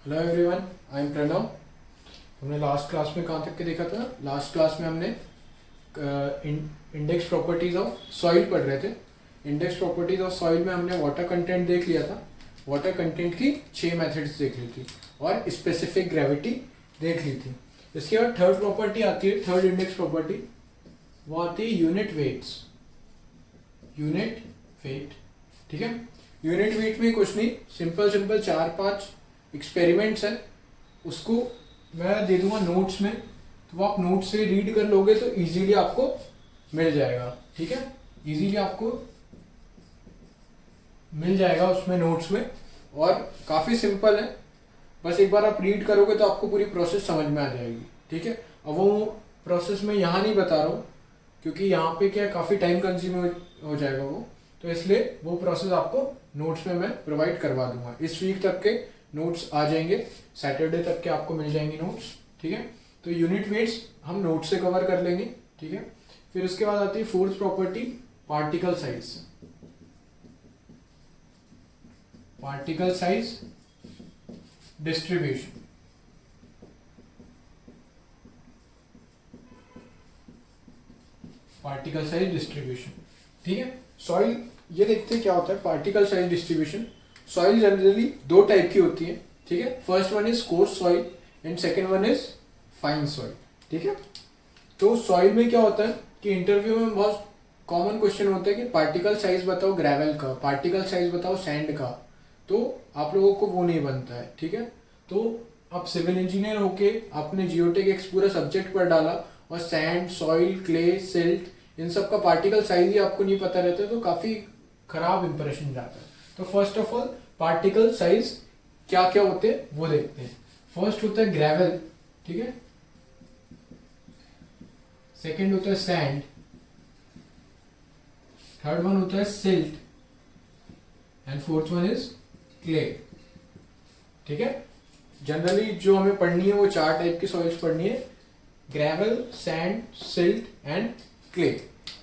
Hello everyone, I am Pranav. हमने last class में कहाँ तक के देखा था? लास्ट क्लास में हमने इंडेक्स प्रॉपर्टीज ऑफ सॉइल पढ़ रहे थे। इंडेक्स प्रॉपर्टीज ऑफ सॉइल में हमने वाटर कंटेंट देख लिया था। वाटर कंटेंट की 6 मेथड्स देख ली थी और स्पेसिफिक ग्रेविटी देख ली थी। इसके बाद थर्ड प्रॉपर्टी आती है, थर्ड इंडेक्स प्रॉपर्टी, वो आती है यूनिट वेट्स। यूनिट वेट, ठीक है। यूनिट वेट में कुछ नहीं, सिंपल 4-5 एक्सपेरिमेंट्स है, उसको मैं दे दूंगा नोट्स में, तो वो आप नोट्स से रीड कर लोगे तो इजीली आपको मिल जाएगा, ठीक है। इजीली आपको मिल जाएगा उसमें नोट्स में, और काफ़ी सिंपल है। बस एक बार आप रीड करोगे तो आपको पूरी प्रोसेस समझ में आ जाएगी, ठीक है। अब वो प्रोसेस मैं यहाँ नहीं बता रहा हूँ क्योंकि यहाँ पे क्या काफ़ी टाइम कंज्यूम हो जाएगा वो, तो इसलिए वो प्रोसेस आपको नोट्स में मैं प्रोवाइड करवा दूंगा। इस वीक तक के नोट्स आ जाएंगे, सैटरडे तक के आपको मिल जाएंगे नोट्स, ठीक है। तो यूनिट वेट्स हम नोट से कवर कर लेंगे, ठीक है। फिर उसके बाद आती है fourth property, particle size. Particle size distribution, particle size distribution, ठीक है। सॉइल, ये देखते हैं क्या होता है particle size distribution. Soil generally 2 type की होती है, ठीक है। First one is course soil and second one is fine soil, ठीक है। तो सॉइल में क्या होता है कि इंटरव्यू में बहुत कॉमन क्वेश्चन होता है कि पार्टिकल साइज बताओ ग्रेवल का, पार्टिकल साइज बताओ सैंड का, तो आप लोगों को वो नहीं बनता है, ठीक है। तो आप सिविल इंजीनियर होके आपने जियोटेक्स पूरा सब्जेक्ट पर डाला और सैंड, सॉइल, क्ले, सिल्ट, इन सब का पार्टिकल साइज ही आपको नहीं पता रहता है तो काफ़ी खराब इंप्रेशन जाता है। तो first of all particle size क्या क्या होते हैं वो देखते हैं। फर्स्ट होता है ग्रेवल, ठीक है। सेकंड होता है सैंड, थर्ड वन होता है silt and fourth one is clay, ठीक है। जनरली जो हमें पढ़नी है वो 4 टाइप की सॉइल्स पढ़नी है, gravel, sand, silt and clay,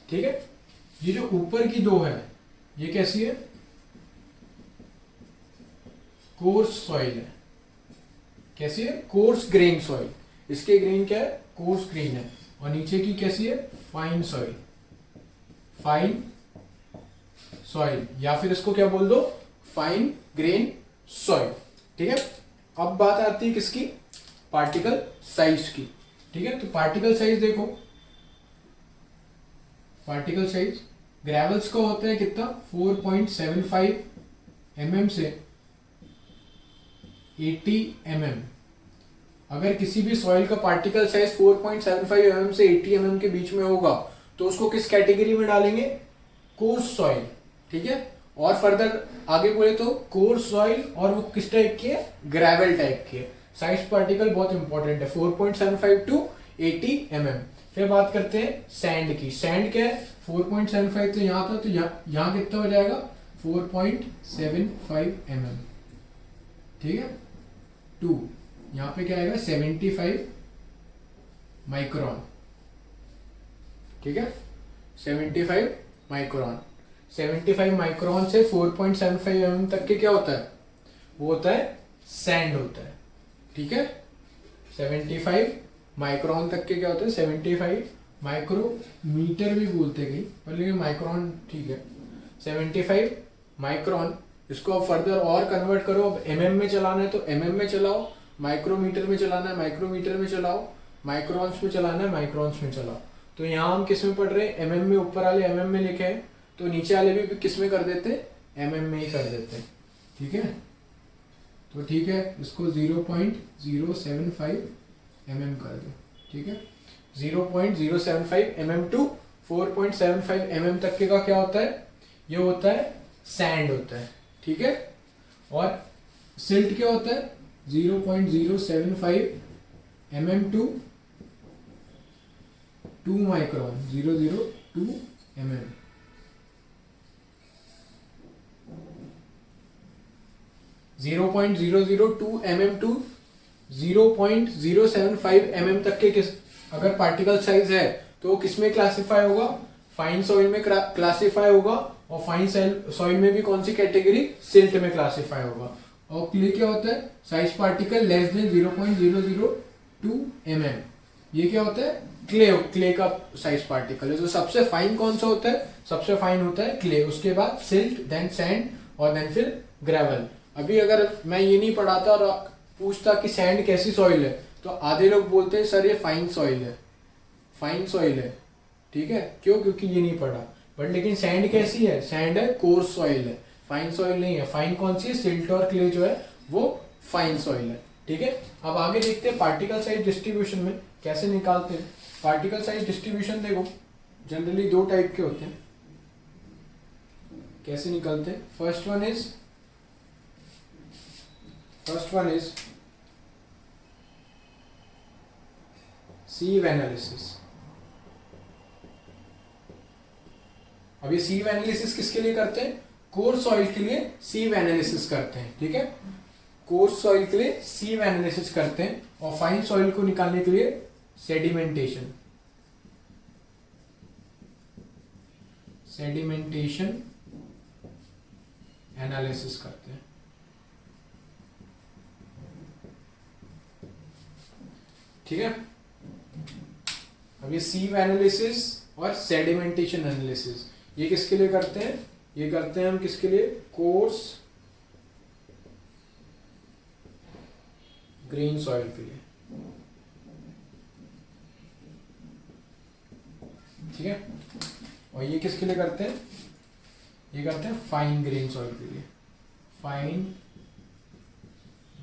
ठीक है। ये जो ऊपर की 2 है ये कैसी है? कोर्स सॉइल है। कैसी है? Coarse grain soil. इसके ग्रेन क्या है? कोर्स ग्रेन है। और नीचे की कैसी है? फाइन सॉइल, फाइन सॉइल, या फिर इसको क्या बोल दो, फाइन ग्रेन सॉइल, ठीक है। अब बात आती है किसकी? पार्टिकल साइज की, ठीक है। तो पार्टिकल साइज देखो, पार्टिकल साइज ग्रेवल्स का होता है कितना? 4.75 mm से 80 mm। अगर किसी भी सॉइल का पार्टिकल साइज 4.75 mm से 80 mm के बीच में होगा तो उसको किस कैटेगरी में डालेंगे? कोर्स सॉइल, ठीक है। और फर्दर आगे बोले तो कोर्स सॉइल, और वो किस टाइप की है? ग्रेवल टाइप की है। साइज पार्टिकल बहुत इंपॉर्टेंट है, 4.75 टू 80 mm। फिर बात करते हैं सैंड की। सैंड क्या है? 4.75 तो यहाँ था, तो यहाँ कितना हो जाएगा? 4.75 mm, ठीक है। 2 यहाँ पे क्या आएगा? 75 माइक्रोन, ठीक है। 75 माइक्रोन, 75 माइक्रोन से 4.75 mm तक के क्या होता है? वो होता है सैंड होता है, ठीक है। 75 माइक्रोन तक के क्या होता है? 75 माइक्रोमीटर भी बोलते कहीं पर, लेकिन माइक्रोन ठीक है। 75 माइक्रोन, इसको अब फर्दर और कन्वर्ट करो। अब mm में चलाना है तो mm में चलाओ, माइक्रोमीटर में चलाना है माइक्रोमीटर में चलाओ, माइक्रोन्स में चलाना है माइक्रोन्स में चलाओ। तो यहाँ हम किस में पढ़ रहे हैं? mm में। ऊपर वाले mm में लिखे हैं तो नीचे वाले भी किस में कर देते हैं? mm में ही कर देते हैं, ठीक है। तो ठीक है, इसको 0.075 mm कर दो, ठीक है। 0.075 mm टू 4.75 mm तक के का क्या होता है? ये होता है सैंड होता है, ठीक है। और सिल्ट क्या होता है? 0.075 mm to 2 micron, 002 mm, 0.002 mm to 0.075 mm तक के किस अगर पार्टिकल साइज है तो किस में क्लासिफाई होगा? फाइन सॉइल में क्लासिफाई होगा। और फाइन सॉइल में भी कौन सी कैटेगरी? सिल्ट में क्लासिफाई होगा। और क्ले क्या होता है, size particle less than 0.002 mm। ये क्या होता है, क्ले का साइज पार्टिकल है। तो सबसे फाइन कौन सा होता है, सबसे फाइन होता है क्ले, उसके बाद सिल्ट, देन सैंड और देन फिर ग्रेवल। अभी अगर मैं ये नहीं पढ़ाता और पूछता कि सैंड कैसी सॉइल है, तो आधे लोग बोलते हैं सर ये फाइन सॉइल है, फाइन सॉइल है, ठीक है, क्यों, क्योंकि ये नहीं पढ़ा। बट लेकिन सैंड कैसी है, सैंड है कोर्स सॉइल है, फाइन सॉइल नहीं है। फाइन कौन सी है, सिल्ट और क्ले जो है वो फाइन सॉइल है, ठीक है। अब आगे देखते हैं पार्टिकल साइज डिस्ट्रीब्यूशन में कैसे निकालते हैं। पार्टिकल साइज डिस्ट्रीब्यूशन देखो जनरली दो टाइप के होते हैं, कैसे निकलते हैं। First one is sieve analysis. अब ये सीव एनालिसिस किसके लिए करते हैं, कोर्स सॉइल के लिए सीव एनालिसिस करते हैं, ठीक है। कोर्स सॉइल के लिए सीव एनालिसिस करते हैं और फाइन सॉइल को निकालने के लिए सेडिमेंटेशन एनालिसिस करते हैं, ठीक है। अब ये सीव एनालिसिस और सेडिमेंटेशन एनालिसिस ये किसके लिए करते हैं, ये करते हैं हम किसके लिए, कोर्स ग्रेन सॉइल के लिए, ठीक है। और ये किसके लिए करते हैं, ये करते हैं फाइन ग्रेन सॉइल के लिए, फाइन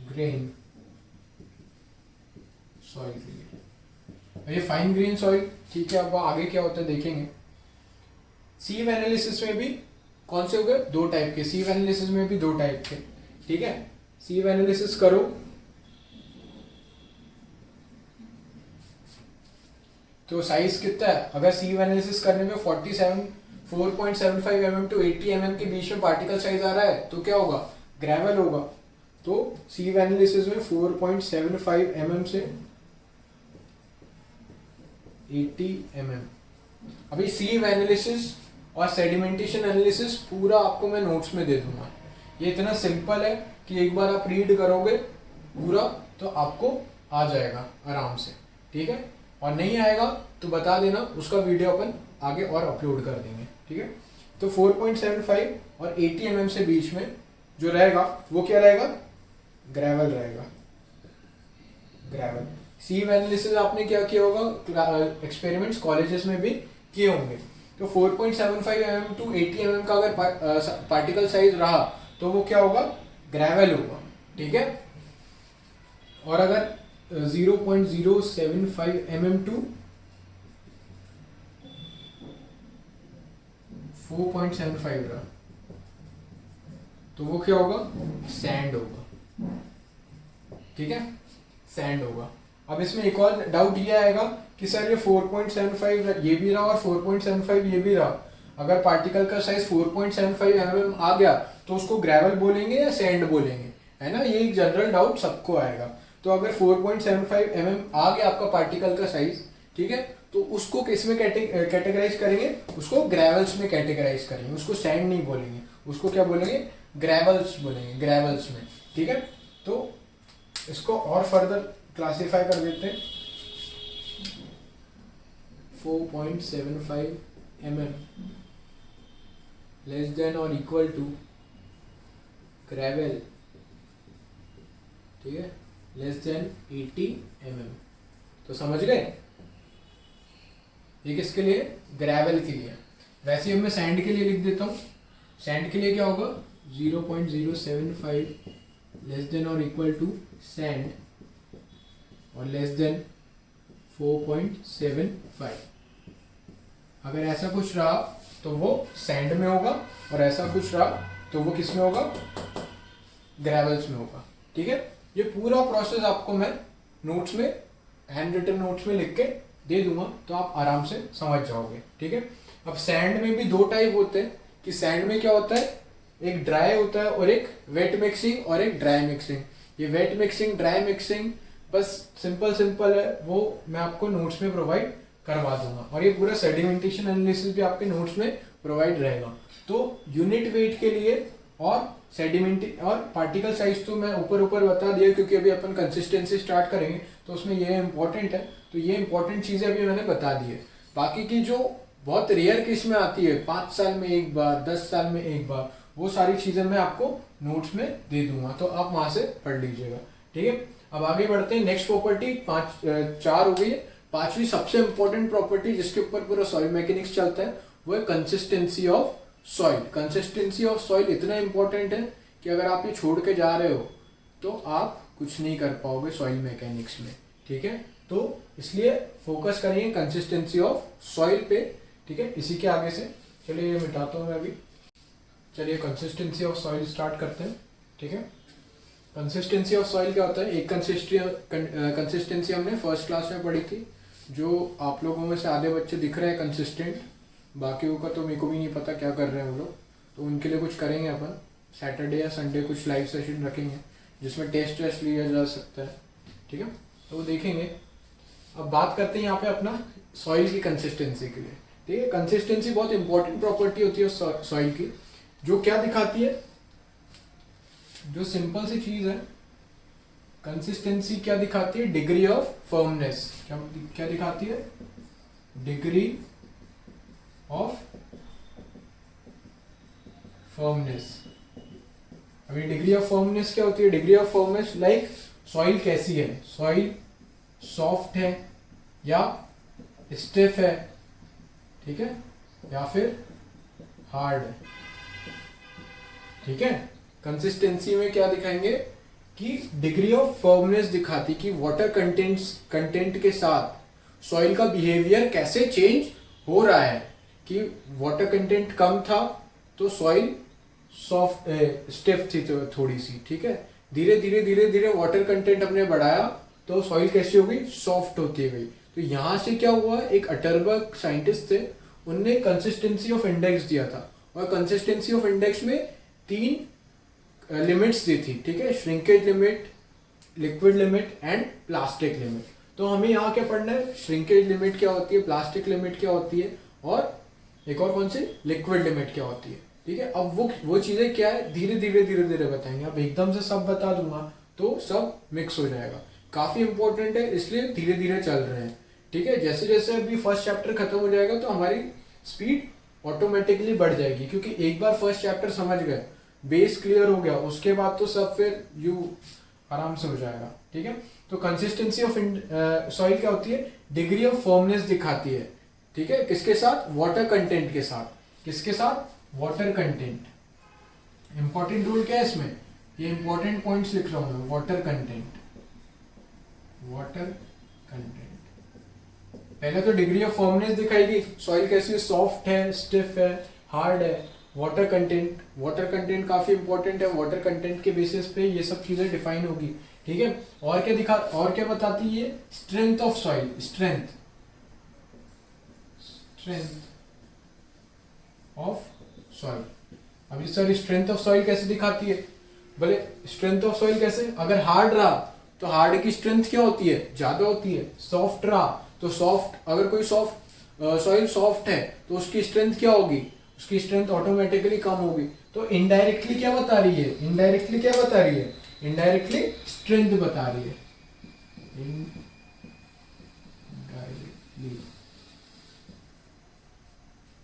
ग्रेन सॉइल के लिए। ये फाइन ग्रेन सॉइल, ठीक है। अब आगे क्या होता है देखेंगे। सीव एनालिसिस में भी कौन से हो गए, दो टाइप के, सीव एनालिसिस में भी दो टाइप के, ठीक है। सीव एनालिसिस करो तो साइज कितना है, अगर सीव एनालिसिस करने में 4.75 mm टू 80 mm के बीच में पार्टिकल साइज आ रहा है तो क्या होगा, ग्रेवल होगा। तो सीव एनालिसिस में 4.75 mm से 80 mm। अभी सीव एनालिसिस और सेडिमेंटेशन एनालिसिस पूरा आपको मैं नोट्स में दे दूंगा। ये इतना सिंपल है कि एक बार आप रीड करोगे पूरा तो आपको आ जाएगा आराम से, ठीक है। और नहीं आएगा तो बता देना, उसका वीडियो अपन आगे और अपलोड कर देंगे, ठीक है। तो 4.75 और 80 mm से बीच में जो रहेगा वो क्या रहेगा, ग्रेवल रहेगा, ग्रेवल। सीव एनालिसिस आपने क्या किया होगा, एक्सपेरिमेंट्स कॉलेजेस में भी किए होंगे। तो 4.75 mm टू 80 mm का अगर पार्टिकल साइज रहा तो वो क्या होगा, ग्रेवल होगा, ठीक है। और अगर 0.075 mm टू 4.75 रहा तो वो क्या होगा, सैंड होगा, ठीक है, सैंड होगा। अब इसमें एक और डाउट ये आएगा कि सर ये 4.75 ये भी रहा और 4.75 ये भी रहा, अगर पार्टिकल का साइज 4.75 mm आ गया तो उसको ग्रेवल बोलेंगे या सैंड बोलेंगे, है ना। ये एक जनरल डाउट सबको आएगा। तो अगर 4.75 mm आ गया आपका पार्टिकल का साइज, ठीक है, तो उसको किस में कैटेगराइज करेंगे, उसको ग्रेवल्स में कैटेगराइज करेंगे, उसको सैंड नहीं बोलेंगे, उसको क्या बोलेंगे, ग्रेवल्स बोलेंगे, ग्रेवल्स में, ठीक है। तो इसको और फर्दर क्लासिफाई कर देते हैं। 4.75 mm लेस देन और इक्वल टू ग्रेवल, ठीक है, लेस देन 80 mm। तो समझ गए, ये किसके लिए, ग्रेवल के लिए। वैसे ही मैं सैंड के लिए लिख देता हूँ। सैंड के लिए क्या होगा, 0.075 लेस देन और इक्वल टू सैंड और लेस देन 4.75। अगर ऐसा कुछ रहा तो वो सैंड में होगा और ऐसा कुछ रहा तो वो किस में होगा, ग्रेवल्स में होगा, ठीक है। ये पूरा प्रोसेस आपको मैं नोट्स में, हैंड रिटन नोट्स में लिख के दे दूंगा तो आप आराम से समझ जाओगे, ठीक है। अब सैंड में भी दो टाइप होते हैं कि सैंड में क्या होता है, एक ड्राई होता है और एक वेट मिक्सिंग और एक ड्राई मिक्सिंग। ये वेट मिक्सिंग ड्राई मिक्सिंग बस सिंपल है, वो मैं आपको नोट्स में प्रोवाइड करवा दूंगा और ये पूरा सेडिमेंटेशन एनालिसिस भी आपके नोट्स में प्रोवाइड रहेगा। तो यूनिट वेट के लिए और सेडिमेंटी और पार्टिकल साइज तो मैं ऊपर ऊपर बता दिया, क्योंकि अभी अपन कंसिस्टेंसी स्टार्ट करेंगे तो उसमें ये इंपॉर्टेंट है, तो ये इंपॉर्टेंट चीज़ें अभी मैंने बता दी है। बाकी की जो बहुत रेयर केस में आती है, 5 साल में एक बार, 10 साल में एक बार, वो सारी चीज़ें मैं आपको नोट्स में दे दूंगा, तो आप वहाँ से पढ़ लीजिएगा। ठीक है, अब आगे बढ़ते हैं। नेक्स्ट प्रॉपर्टी 4 हो गई है। 5वीं सबसे इंपॉर्टेंट प्रॉपर्टी जिसके ऊपर पूरा सॉइल मैकेनिक्स चलता है वो है consistency of soil. Consistency of soil इतना इंपॉर्टेंट है कि अगर आप ये छोड़ के जा रहे हो तो आप कुछ नहीं कर पाओगे सॉइल मैकेनिक्स में। ठीक है, तो इसलिए फोकस करिए कंसिस्टेंसी ऑफ सॉइल पे। ठीक है, इसी के आगे से चलिए ये मिटाता हूँ मैं अभी। चलिए कंसिस्टेंसी ऑफ सॉइल स्टार्ट करते हैं। ठीक है, कंसिस्टेंसी ऑफ सॉइल क्या होता है? एक कंसिस्टेंसी हमने फर्स्ट क्लास में पढ़ी थी, जो आप लोगों में से आधे बच्चे दिख रहे हैं कंसिस्टेंट, बाकियों का तो मेरे को भी नहीं पता क्या कर रहे हैं वो लोग, तो उनके लिए कुछ करेंगे अपन। सैटरडे या संडे कुछ लाइव सेशन रखेंगे जिसमें टेस्ट लिया जा सकता है। ठीक है, तो वो देखेंगे। अब बात करते हैं यहाँ पे अपना सॉइल की कंसिस्टेंसी के लिए। ठीक है, कंसिस्टेंसी बहुत इंपॉर्टेंट प्रॉपर्टी होती है सॉइल की, जो क्या दिखाती है, जो सिंपल सी चीज है, कंसिस्टेंसी क्या दिखाती है? Degree of firmness. क्या दिखाती है? Degree of firmness. अभी डिग्री ऑफ फर्मनेस क्या होती है? Degree of firmness like soil कैसी है, सॉइल सॉफ्ट है या स्टिफ है, ठीक है, या फिर हार्ड है। ठीक है, कंसिस्टेंसी में क्या दिखाएंगे कि डिग्री ऑफ फर्मनेस दिखाती कि वाटर कंटेंट के साथ सॉइल का बिहेवियर कैसे चेंज हो रहा है। कि वाटर कंटेंट कम था तो सॉइल सॉफ्ट स्टिफ थी तो थोड़ी सी, ठीक है, धीरे धीरे वाटर कंटेंट हमने बढ़ाया तो सॉइल कैसी हो गई? सॉफ्ट होती गई। तो यहाँ से क्या हुआ, एक अटरबर्ग साइंटिस्ट थे, उनने कंसिस्टेंसी ऑफ इंडेक्स दिया था, और कंसिस्टेंसी ऑफ इंडेक्स में 3 लिमिट्स दी थी। ठीक है, shrinkage limit, liquid limit and plastic limit. तो हमें यहाँ क्या पढ़ना है? श्रिंकेज लिमिट क्या होती है, प्लास्टिक लिमिट क्या होती है, और एक और कौन सी? लिक्विड लिमिट क्या होती है। ठीक है, अब वो चीजें क्या है धीरे धीरे बताएंगे। अब एकदम से सब बता दूंगा तो सब मिक्स हो जाएगा, काफी इंपॉर्टेंट है, इसलिए धीरे धीरे चल रहे हैं। ठीक है, जैसे जैसे अभी फर्स्ट चैप्टर खत्म हो जाएगा तो हमारी स्पीड ऑटोमेटिकली बढ़ जाएगी, क्योंकि एक बार फर्स्ट चैप्टर समझ गए, बेस क्लियर हो गया, उसके बाद तो सब फिर आराम से हो जाएगा। ठीक है, तो कंसिस्टेंसी ऑफ सॉइल क्या होती है? डिग्री ऑफ फर्मनेस दिखाती है। ठीक है, किसके साथ? वाटर कंटेंट के साथ। किसके साथ? Water content. इंपॉर्टेंट रूल क्या है इसमें? ये इंपॉर्टेंट पॉइंट्स लिख रहा हूं मैं। Water content, water content. पहले तो डिग्री ऑफ फर्मनेस दिखाएगी, सॉइल कैसी, सॉफ्ट है, स्टिफ है, हार्ड है। वाटर कंटेंट काफी इंपॉर्टेंट है, वाटर कंटेंट के बेसिस पे ये सब चीजें डिफाइन होगी। ठीक है, और क्या बताती है? Strength of soil, strength of soil. अभी सर स्ट्रेंथ ऑफ सॉइल कैसे दिखाती है? भले स्ट्रेंथ ऑफ सॉइल कैसे? अगर हार्ड रहा तो हार्ड की स्ट्रेंथ क्या होती है? ज्यादा होती है। सॉफ्ट रहा तो सॉफ्ट, अगर कोई सॉइल सॉफ्ट है तो उसकी स्ट्रेंथ क्या होगी? उसकी स्ट्रेंथ ऑटोमेटिकली कम होगी। तो इनडायरेक्टली क्या बता रही है? इनडायरेक्टली स्ट्रेंथ बता रही है।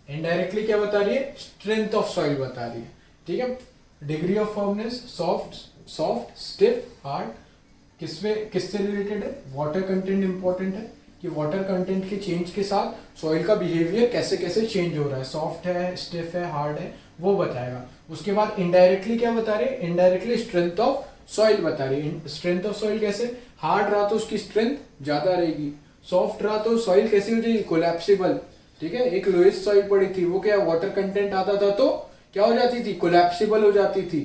इनडायरेक्टली क्या बता रही है? स्ट्रेंथ ऑफ सॉइल बता रही है। ठीक है, degree of firmness, soft, stiff, hard, किससे रिलेटेड है? वाटर कंटेंट इंपॉर्टेंट है कि वाटर कंटेंट के चेंज के साथ सॉइल का बिहेवियर कैसे कैसे चेंज हो रहा है, सॉफ्ट है, स्टिफ है, हार्ड है, वो बताएगा। उसके बाद इनडायरेक्टली क्या बता रही है? इनडायरेक्टली स्ट्रेंथ ऑफ सॉइल बता रही है। स्ट्रेंथ ऑफ सॉइल कैसे? हार्ड रहा तो उसकी स्ट्रेंथ ज्यादा रहेगी, सॉफ्ट रहा तो सॉइल कैसी हो जाएगी? कोलैप्सिबल। ठीक है, एक लोएस्ट सॉइल पड़ी थी, वो क्या, वाटर कंटेंट आता था तो क्या हो जाती थी? कोलैप्सिबल हो जाती थी।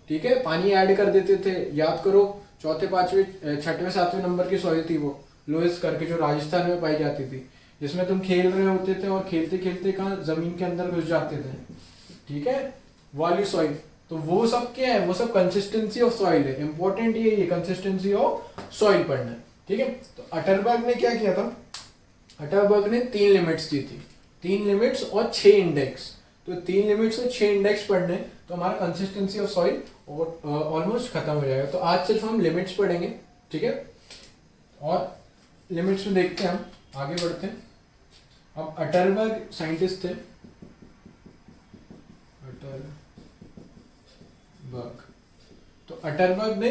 ठीक है, पानी ऐड कर देते थे, याद करो, चौथे, पांचवें, छठवें, सातवें नंबर की सॉइल थी वो लोएस्ट करके, जो राजस्थान में पाई जाती थी, जिसमें तुम खेल रहे होते थे और खेलते खेलते कहाँ जमीन के अंदर घुस जाते थे। ठीक है, वाली सॉइल। तो वो सब क्या है? वो सब कंसिस्टेंसी ऑफ सॉइल है। इंपॉर्टेंट ये कंसिस्टेंसी ऑफ सॉइल पढ़ना है। ठीक है, तो अटरबर्ग ने क्या किया था? अटरबर्ग ने 3 लिमिट्स दी थी, 3 लिमिट्स और 6 इंडेक्स। तो 3 लिमिट से 6 इंडेक्स पढ़ने, तो हमारा कंसिस्टेंसी ऑफ सॉइल ऑलमोस्ट खत्म हो जाएगा। तो आज सिर्फ हम लिमिट्स पढ़ेंगे, ठीक है। और लिमिट्स में देखते हैं, हम आगे बढ़ते हैं। अब अटरबर्ग साइंटिस्ट थे, अटरबर्ग। तो अटरबर्ग ने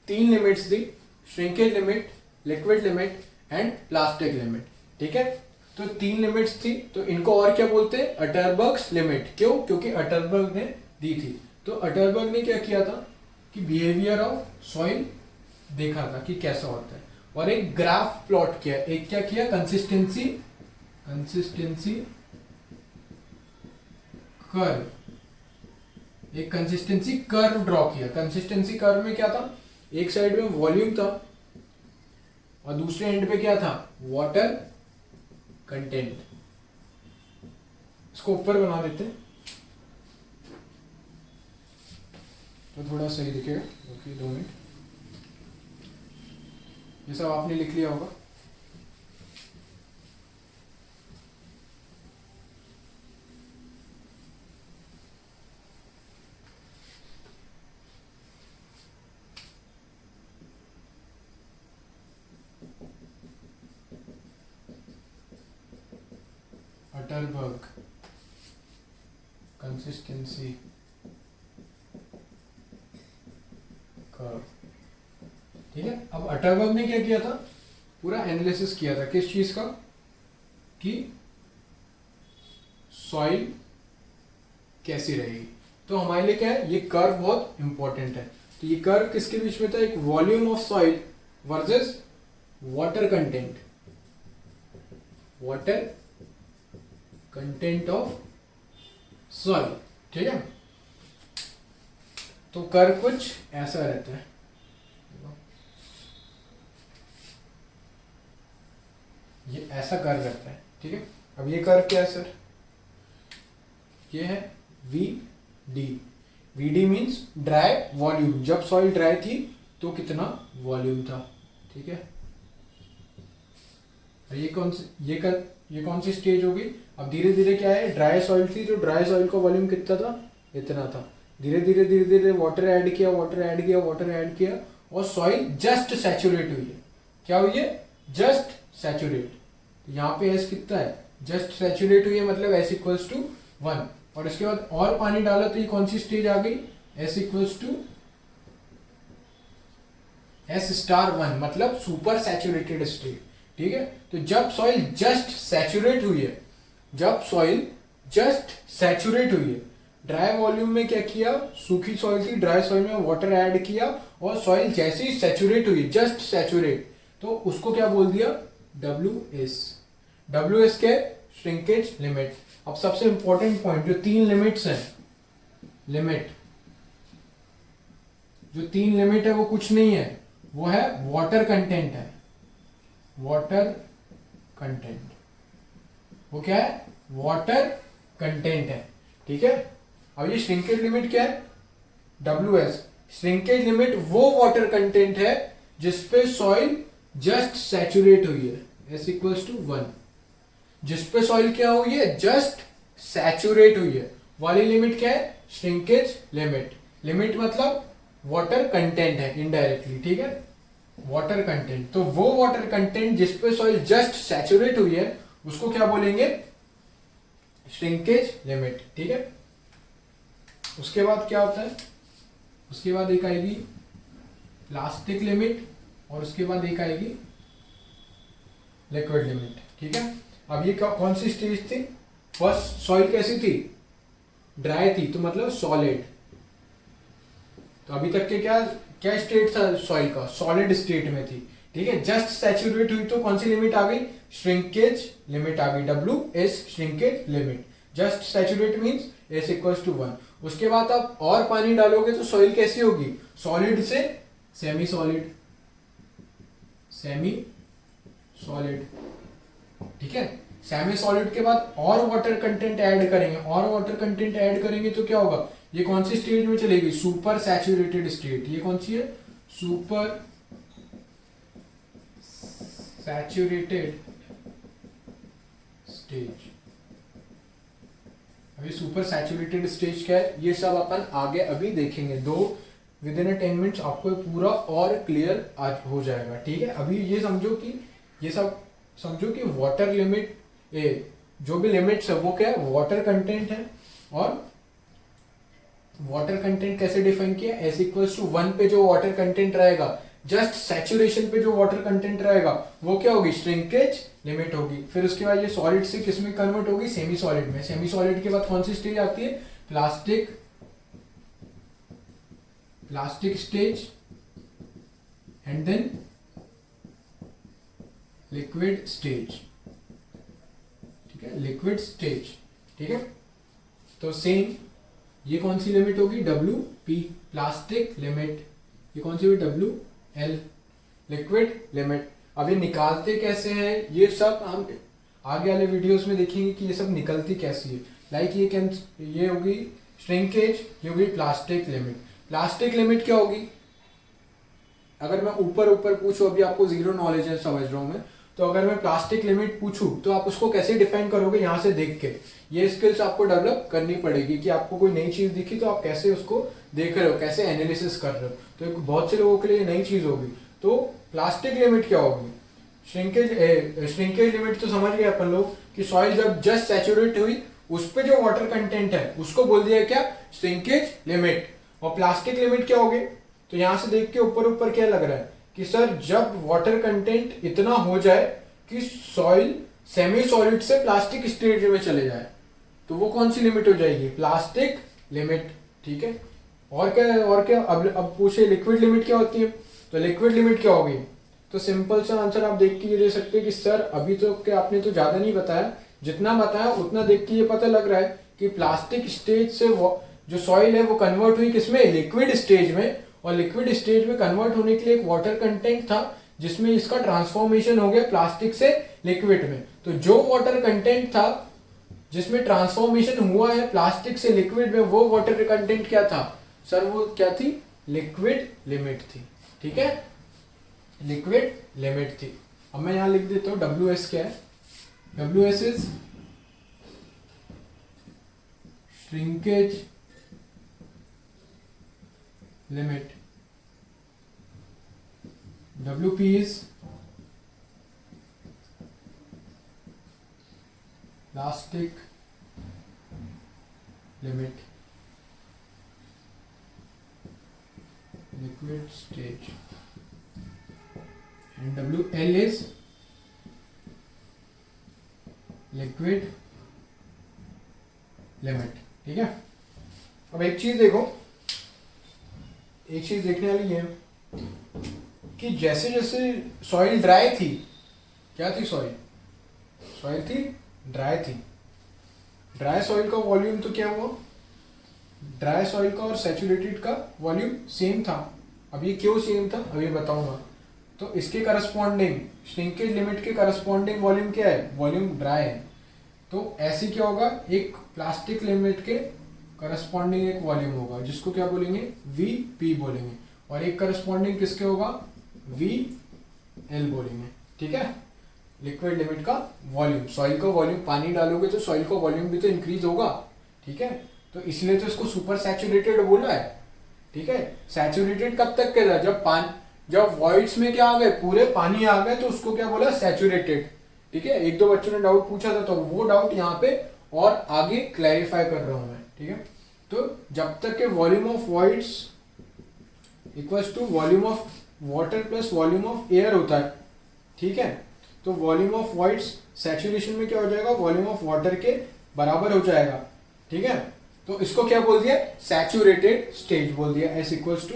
3 limits the, shrinkage limit, liquid limit and plastic limit, ठीक है। तो 3 लिमिट्स थी, तो इनको और क्या बोलते हैं, अटरबर्ग्स लिमिट। क्यों? क्योंकि अटरबर्ग ने दी थी। तो अटरबर्ग ने क्या किया था कि बिहेवियर ऑफ सॉइल देखा था कि कैसा होता है, और एक ग्राफ प्लॉट किया। एक क्या किया, कंसिस्टेंसी कर्व, एक कंसिस्टेंसी कर्व ड्रॉ किया। कंसिस्टेंसी कर्व में क्या था, एक साइड में वॉल्यूम था और दूसरे एंड पे क्या था, वाटर कंटेंट। इसको ऊपर बना देते हैं तो थोड़ा सही दिखेगा। Okay, 2 minute. ये सब आपने लिख लिया होगा। अटरबर्ग कंसिस्टेंसी कर्व, ठीक है। अब अटरबर्ग ने क्या किया था, पूरा एनालिसिस किया था किस चीज का, कि सॉइल कैसी रहेगी। तो हमारे लिए क्या है, ये कर्व बहुत इंपॉर्टेंट है। तो ये कर्व किसके बीच में था, एक volume of soil versus water content, water content of soil, ठीक है। तो कर्व कुछ ऐसा रहता है, ये ऐसा कर्व रहता है, ठीक है। अब ये कर्व क्या है सर, ये है V D. V D means dry volume, जब सॉइल ड्राई थी तो कितना वॉल्यूम था, ठीक है। ये कौन सी स्टेज होगी, अब धीरे धीरे क्या है, ड्राई सॉइल थी तो ड्राई सॉइल का वॉल्यूम कितना था, इतना था। धीरे धीरे वाटर ऐड किया, वाटर ऐड किया और सॉइल जस्ट सैचुरेट हुई है। क्या हुई है, जस्ट सैचुरेट। यहाँ पे एस कितना है, जस्ट सैचुरेट हुई है, मतलब एस इक्वल्स टू 1। और इसके बाद और पानी डाला तो ये कौन सी स्टेज आ गई, S equals to S star 1, मतलब सुपर सैचुरेटेड स्टेट, ठीक है। तो जब सॉइल जस्ट सैचुरेट हुई है, ड्राई वॉल्यूम में क्या किया, सूखी सॉइल थी, ड्राई सॉइल में वाटर ऐड किया और सॉइल जैसे ही सैचुरेट हुई, जस्ट सैचुरेट, तो उसको क्या बोल दिया, WS। WS के श्रिंकेज लिमिट। अब सबसे इंपॉर्टेंट पॉइंट, जो 3 लिमिट्स हैं, जो 3 लिमिट है वो कुछ नहीं है, वो है वाटर कंटेंट है, वाटर कंटेंट। वो क्या है, वाटर कंटेंट है, ठीक है। अब ये श्रिंकेज लिमिट क्या है, WS। श्रिंकेज लिमिट वो वाटर कंटेंट है जिसपे सॉइल जस्ट सैचुरेट हुई है, S इक्वल्स टू 1। जिसपे सॉइल क्या हुई है, जस्ट सैचुरेट हुई है, वाली लिमिट क्या है, श्रिंकेज लिमिट। लिमिट मतलब वाटर कंटेंट है इनडायरेक्टली, ठीक है, वाटर कंटेंट। तो वो वाटर कंटेंट जिसपे सॉइल जस्ट सैचुरेट हुई है उसको क्या बोलेंगे, श्रिंकेज लिमिट, ठीक है। उसके बाद क्या होता है, उसके बाद एक आएगी प्लास्टिक लिमिट और उसके बाद एक आएगी लिक्विड लिमिट, ठीक है। अब ये कौन सी स्टेज थी, फर्स्ट सॉइल कैसी थी, ड्राई थी, तो मतलब सॉलिड। तो अभी तक के क्या स्टेट था सॉइल का, सॉलिड स्टेट में थी, ठीक है। जस्ट सैचुरेट हुई तो कौन सी लिमिट आ गई, श्रिंकेज लिमिट आ गई, WS shrinkage limit. Just saturate means S equals to 1। उसके बाद आप और पानी डालोगे तो सॉइल कैसी होगी, सॉलिड से सेमी सॉलिड, ठीक है। सेमी सॉलिड के बाद और वाटर कंटेंट ऐड करेंगे, तो क्या होगा, ये कौन सी स्टेज में चलेगी, सुपर सैचुरेटेड स्टेट। ये कौन सी है, सुपर सैचुरेटेड स्टेज। अभी सुपर सैचुरेटेड स्टेज क्या है, ये सब अपन आगे अभी देखेंगे। दो विद इन 10 मिनट्स आपको पूरा और क्लियर आज हो जाएगा, ठीक है। अभी ये समझो कि ये सब समझो कि वाटर लिमिट, जो भी लिमिट्स है वो क्या है, वाटर कंटेंट है। और वाटर कंटेंट कैसे डिफाइन किया, एस इक्वल्स टू 1 पे जो वाटर कंटेंट रहेगा, जस्ट सैचुरेशन पे जो वाटर कंटेंट रहेगा वो क्या होगी, श्रिंकेज लिमिट होगी। फिर उसके बाद ये सॉलिड से किस में कन्वर्ट होगी, सेमी सॉलिड में। सेमी सॉलिड के बाद कौन सी स्टेज आती है, plastic stage, and then liquid stage, ठीक है, लिक्विड स्टेज, ठीक है। तो सेम ये कौन सी लिमिट होगी, डब्ल्यू पी प्लास्टिक लिमिट, ये कौन सी हुई, डब्ल्यू एल लिक्विड लिमिट। अब ये निकालते कैसे हैं, ये सब हम आगे वाले वीडियोस में देखेंगे कि ये सब निकलती कैसी है। लाइक ये होगी श्रिंकेज, ये होगी प्लास्टिक लिमिट। प्लास्टिक लिमिट क्या होगी, अगर मैं ऊपर पूछूं, अभी आपको जीरो नॉलेज है समझ रहा हूं मैं, तो अगर मैं प्लास्टिक लिमिट पूछूं तो आप उसको कैसे डिफाइन करोगे, यहां से देख के। ये स्किल्स आपको डेवलप करनी पड़ेगी कि आपको कोई नई चीज दिखी तो आप कैसे उसको देख रहे हो, कैसे एनालिसिस कर रहे हो। तो बहुत से लोगों के लिए नई चीज होगी। तो प्लास्टिक लिमिट क्या होगी, श्रिंकेज लिमिट तो समझ गए अपन लोग कि सॉइल जब जस्ट सैचुरेट हुई उस पे जो वाटर कंटेंट है उसको बोल दिया क्या, श्रिंकेज लिमिट। और प्लास्टिक लिमिट क्या होगी, तो यहां से देख के ऊपर क्या लग रहा है कि सर जब वाटर कंटेंट इतना हो जाए कि सॉइल सेमी सॉलिड से प्लास्टिक स्टेज में चले जाए, तो वो कौन सी लिमिट हो जाएगी, प्लास्टिक लिमिट, ठीक है। और क्या अब पूछे लिक्विड लिमिट क्या होती है, तो लिक्विड लिमिट क्या होगी, तो सिंपल सा आंसर आप देख के ये दे सकते हैं कि सर अभी तो क्या आपने तो ज्यादा नहीं बताया, जितना बताया उतना देख के ये पता लग रहा है कि प्लास्टिक स्टेज से जो सॉइल है वो कन्वर्ट हुई किसमें, लिक्विड स्टेज में। और लिक्विड स्टेज में कन्वर्ट होने के लिए एक वाटर कंटेंट था जिसमें इसका ट्रांसफॉर्मेशन हो गया प्लास्टिक से लिक्विड में। तो जो वाटर कंटेंट था जिसमें ट्रांसफॉर्मेशन हुआ है प्लास्टिक से लिक्विड में, वो वाटर कंटेंट क्या था सर, वो क्या थी, लिक्विड लिमिट थी, ठीक है, लिक्विड लिमिट थी। अब मैं यहां लिख देता हूं डब्ल्यू एस क्या है, W S is shrinkage limit, WP is plastic limit, liquid stage, and WL is liquid limit, ठीक है। अब एक चीज देखो, एक चीज देखने वाली है कि जैसे जैसे सॉइल ड्राई थी, क्या थी सॉइल थी ड्राई थी, ड्राई सॉइल का वॉल्यूम तो क्या हुआ, ड्राई सॉइल का और सैचुरेटेड का वॉल्यूम सेम था। अब ये क्यों सेम था अभी बताऊंगा। तो इसके करस्पॉन्डिंग श्रिंकेज लिमिट के करस्पॉन्डिंग वॉल्यूम क्या है, वॉल्यूम ड्राई है। तो ऐसे क्या होगा, एक प्लास्टिक लिमिट के करस्पॉन्डिंग एक वॉल्यूम होगा जिसको क्या बोलेंगे, VP बोलेंगे, और एक करस्पॉन्डिंग किसके होगा, VL बोलेंगे, ठीक है। लिक्विड लिमिट का वॉल्यूम, सॉइल का वॉल्यूम, पानी डालोगे तो सॉइल का वॉल्यूम भी तो इंक्रीज होगा, ठीक है। तो इसलिए तो इसको सुपर सैचुरेटेड बोला है, ठीक है। सैचुरेटेड कब तक के था, जब वॉइड्स में क्या आ गए, पूरे पानी आ गए, तो उसको क्या बोला, सैचुरेटेड, ठीक है। एक दो बच्चों ने डाउट पूछा था तो वो डाउट यहाँ पे और आगे क्लैरिफाई कर रहा हूं मैं, ठीक है। तो जब तक के volume of voids equals to volume of water plus volume of air होता है, ठीक है। तो वॉल्यूम ऑफ वॉइड्स सैचुरेशन में क्या हो जाएगा, वॉल्यूम ऑफ वाटर के बराबर हो जाएगा, ठीक है। तो इसको क्या बोल दिया, सैचुरेटेड स्टेज बोल दिया, S इक्वल्स टू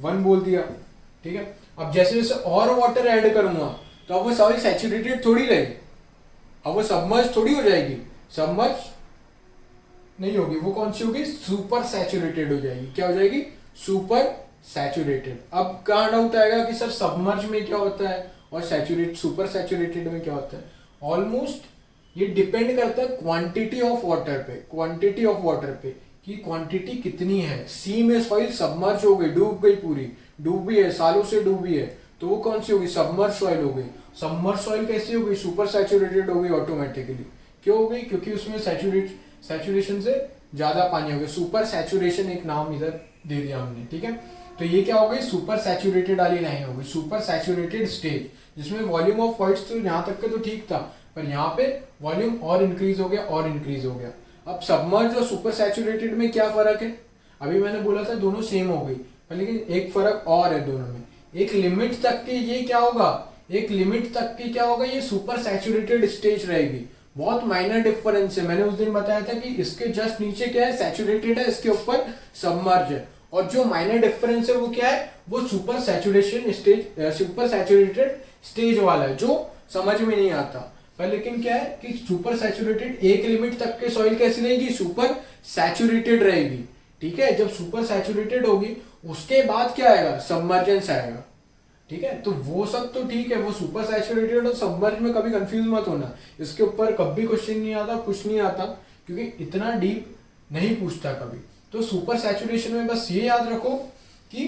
1 बोल दिया, ठीक है। अब जैसे जैसे और वाटर ऐड करूंगा तो अब वो सॉइल सैचुरेटेड थोड़ी रहेगी, अब वो सबमर्ज थोड़ी हो जाएगी, सबमर्ज नहीं होगी, वो कौन सी होगी, सुपर सैचुरेटेड हो जाएगी। क्या हो जाएगी, सुपर सैचुरेटेड। अब कहाँ डाउट आएगा कि सर सबमर्ज में क्या होता है और सुपर सैचुरेटेड में क्या होता है। ऑलमोस्ट ये डिपेंड करता है क्वांटिटी ऑफ वाटर पे, कि क्वांटिटी कितनी है। सी में सॉइल सबमर्ज हो गई, डूब गई, पूरी डूबी है, सालों से डूबी है, तो वो कौन सी होगी, सबमर्ज सॉइल हो गई। सबमर्ज सॉइल कैसी हो गई, सुपर सैचुरेटेड हो गई ऑटोमेटिकली। क्यों हो गई, क्योंकि उसमें सैचुरेशन से ज्यादा पानी हो गया, सुपर सैचुरेशन एक नाम इधर दे दिया हमने, ठीक है। तो ये क्या हो गई, सुपर सैचुरेटेड वाली लाइन हो गई, सुपर सैचुरेटेड स्टेज, जिसमें वॉल्यूम ऑफ वॉइड्स तो यहाँ तक के तो ठीक था, पर यहाँ पे वॉल्यूम और इंक्रीज हो गया और इंक्रीज हो गया। अब सबमर्ज और सुपर सैचुरेटेड में क्या फर्क है, अभी मैंने बोला था दोनों सेम हो गई, पर लेकिन एक फर्क और है दोनों में, एक लिमिट तक के ये क्या होगा, एक लिमिट तक की क्या होगा, ये सुपर सैचुरेटेड स्टेज रहेगी। बहुत माइनर डिफरेंस है, मैंने उस दिन बताया था कि इसके जस्ट नीचे क्या है, सैचुरेटेड है, इसके ऊपर सबमर्ज है, और जो माइनर डिफरेंस है वो क्या है, वो super saturation stage, super saturated stage वाला है, जो समझ में नहीं आता। पर लेकिन क्या है कि सुपर सैचुरेटेड एक लिमिट तक के सॉइल कैसी रहेगी, सुपर सैचुरेटेड रहेगी, ठीक है। जब सुपर सैचुरेटेड होगी उसके बाद क्या आएगा, सबमर्जेंस आएगा, ठीक है। तो वो सब तो ठीक है, वो सुपर सैचुरेटेड और सबमर्ज में कभी कंफ्यूज मत होना, इसके ऊपर कभी क्वेश्चन नहीं आता, कुछ नहीं आता, क्योंकि इतना डीप नहीं पूछता कभी। तो सुपर सैचुरेशन में बस ये याद रखो कि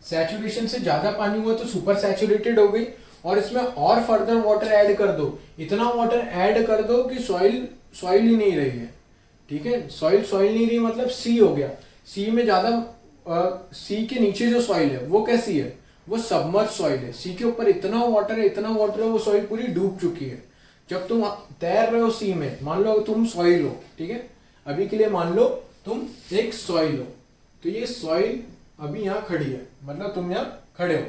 सैचुरेशन से ज्यादा पानी हुआ तो सुपर सैचुरेटेड हो गई, और इसमें और फर्दर वाटर ऐड कर दो, इतना वाटर ऐड कर दो कि सॉइल ही नहीं रही है, ठीक है। सॉइल नहीं रही मतलब सी हो गया, सी में ज्यादा, सी के नीचे जो सॉइल है वो कैसी है, वो सबमर्ज सॉइल है, सी के ऊपर इतना वाटर है, इतना वाटर है, वो सॉइल पूरी डूब चुकी है। जब तुम तैर रहे हो सी में, मान लो तुम सॉइल हो, ठीक है, अभी के लिए मान लो तुम एक सॉइल हो, तो ये सॉइल अभी यहाँ खड़ी है, मतलब तुम यहाँ खड़े हो,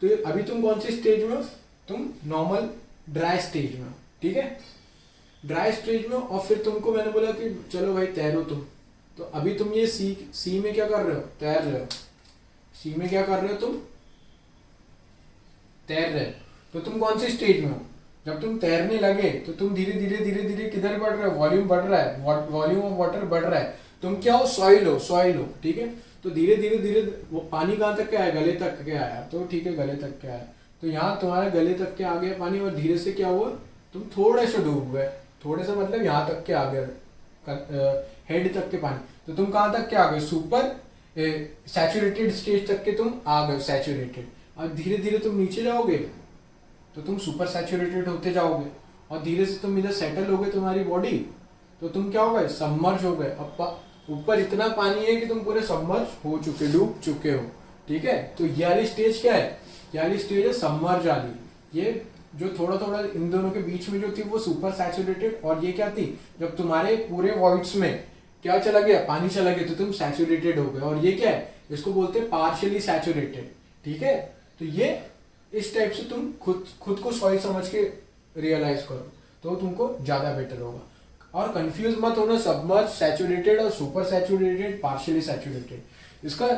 तो अभी तुम कौन सी स्टेज में हो, तुम नॉर्मल ड्राई स्टेज में हो, ठीक है, ड्राई स्टेज में। और फिर तुमको मैंने बोला कि चलो भाई तैरो तुम, तो अभी तुम ये सी में क्या कर रहे हो, तैर रहे हो, सी में क्या कर रहे हो, तुम तैर रहे हो, तो तुम कौन सी स्टेज में हो, जब तुम तैरने लगे तो तुम धीरे धीरे किधर बढ़ रहे हो, वॉल्यूम बढ़ रहा है, वॉल्यूम ऑफ वाटर बढ़ रहा है, तुम क्या हो, सॉइल हो, ठीक है। तो धीरे धीरे वो पानी कहाँ तक के आया, गले तक के आया, तो ठीक है, गले तक के आया, तो यहाँ तुम्हारे गले तक के आ गया पानी, और धीरे से क्या हुआ, तुम थोड़े से डूब गए, थोड़े से मतलब यहाँ तक के आ गए, हेड तक के पानी, तो तुम कहाँ तक के आ गए, सुपर सैचुरेटेड स्टेज तक के तुम आ गए, सैचुरेटेड। और धीरे धीरे तुम नीचे जाओगे तो तुम सुपर सैचुरेटेड होते जाओगे, और धीरे से तुम इधर सेटल हो गए तुम्हारी बॉडी, तो तुम क्या हो गए, सबमर्ज हो गए। अब ऊपर इतना पानी है कि तुम पूरे सबमर्ज हो चुके, डूब चुके हो, ठीक है। तो ये वाली स्टेज क्या है, ये वाली स्टेज है सबमर्ज वाली, ये जो थोड़ा थोड़ा इन दोनों के बीच में जो थी वो सुपर सैचुरेटेड, और ये क्या थी, जब तुम्हारे पूरे वॉइड्स में क्या चला गया, पानी चला गया, तो तुम सैचुरेटेड हो गए, और ये क्या है, इसको बोलते हैं पार्शियली सैचुरेटेड, ठीक है। तो ये इस टाइप से तुम खुद को सॉइल समझ के रियलाइज करो, तो तुमको ज्यादा बेटर होगा। और कंफ्यूज मत होना, सबमर्ज, सैचुरेटेड और सुपर सैचुरेटेड, पार्शियली सैचुरेटेड। इसका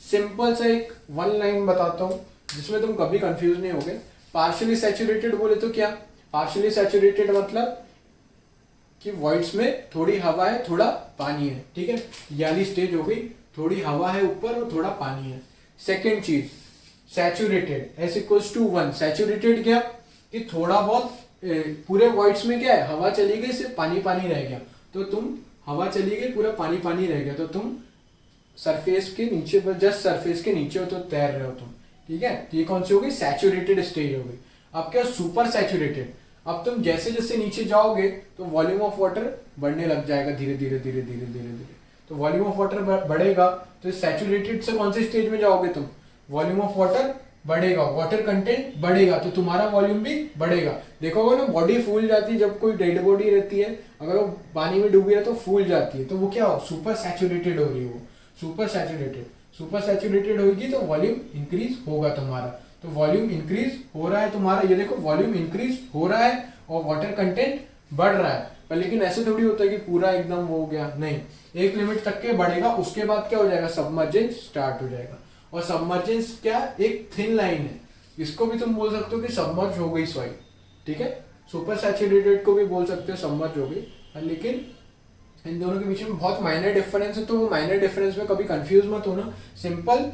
सिंपल सा एक वन लाइन बताता हूँ जिसमें तुम कभी कंफ्यूज नहीं होगे। पार्शियली सैचुरेटेड बोले तो क्या, पार्शियली सैचुरेटेड मतलब कि वॉइड्स में थोड़ी हवा है, थोड़ा पानी है, ठीक है, याली स्टेज हो गई, थोड़ी हवा है ऊपर और थोड़ा पानी है। सेकेंड चीज saturated, S equals to 1, saturated क्या कि थोड़ा बहुत पूरे वॉइड्स में क्या है, हवा चली गई, सिर्फ पानी पानी रह गया, तो तुम हवा चली गई, पूरा पानी पानी रह गया, तो तुम सरफेस के नीचे, जस्ट सरफेस के नीचे हो, तो तैर रहे हो तुम, ठीक है। ये कौन सी हो गई, सैचुरेटेड स्टेज हो गई। अब क्या, सुपर सैचुरेटेड, अब तुम जैसे जैसे नीचे जाओगे तो वॉल्यूम ऑफ वाटर बढ़ने लग जाएगा, धीरे धीरे धीरे धीरे धीरे धीरे, तो वॉल्यूम ऑफ वाटर बढ़ेगा, तो सैचुरेटेड से कौन से स्टेज में जाओगे तुम, वॉल्यूम ऑफ वाटर बढ़ेगा, वाटर कंटेंट बढ़ेगा, तो तुम्हारा वॉल्यूम भी बढ़ेगा। देखोगे ना, बॉडी फूल जाती है, जब कोई डेड बॉडी रहती है, अगर वो पानी में डूबी है तो फूल जाती है, तो वो क्या हो, सुपर सैचुरेटेड हो रही है, वो सुपर सैचुरेटेड होगी, तो वॉल्यूम इंक्रीज होगा तुम्हारा, तो वॉल्यूम इंक्रीज हो रहा है तुम्हारा, ये देखो वॉल्यूम इंक्रीज हो रहा है और वाटर कंटेंट बढ़ रहा है। पर लेकिन ऐसे थोड़ी होता है कि पूरा एकदम हो गया, नहीं, एक लिमिट तक के बढ़ेगा, उसके बाद क्या हो जाएगा, सबमर्जेंस स्टार्ट हो जाएगा। और सबमर्जेंस क्या, एक थिन लाइन है, इसको भी तुम बोल सकते हो कि सबमर्ज हो गई सॉइल, ठीक है। सुपर सैचुरेटेड को भी बोल सकते हो सबमर्ज हो गई, लेकिन इन दोनों के बीच में बहुत माइनर डिफरेंस है, तो वो माइनर डिफरेंस में कभी कंफ्यूज मत होना। सिंपल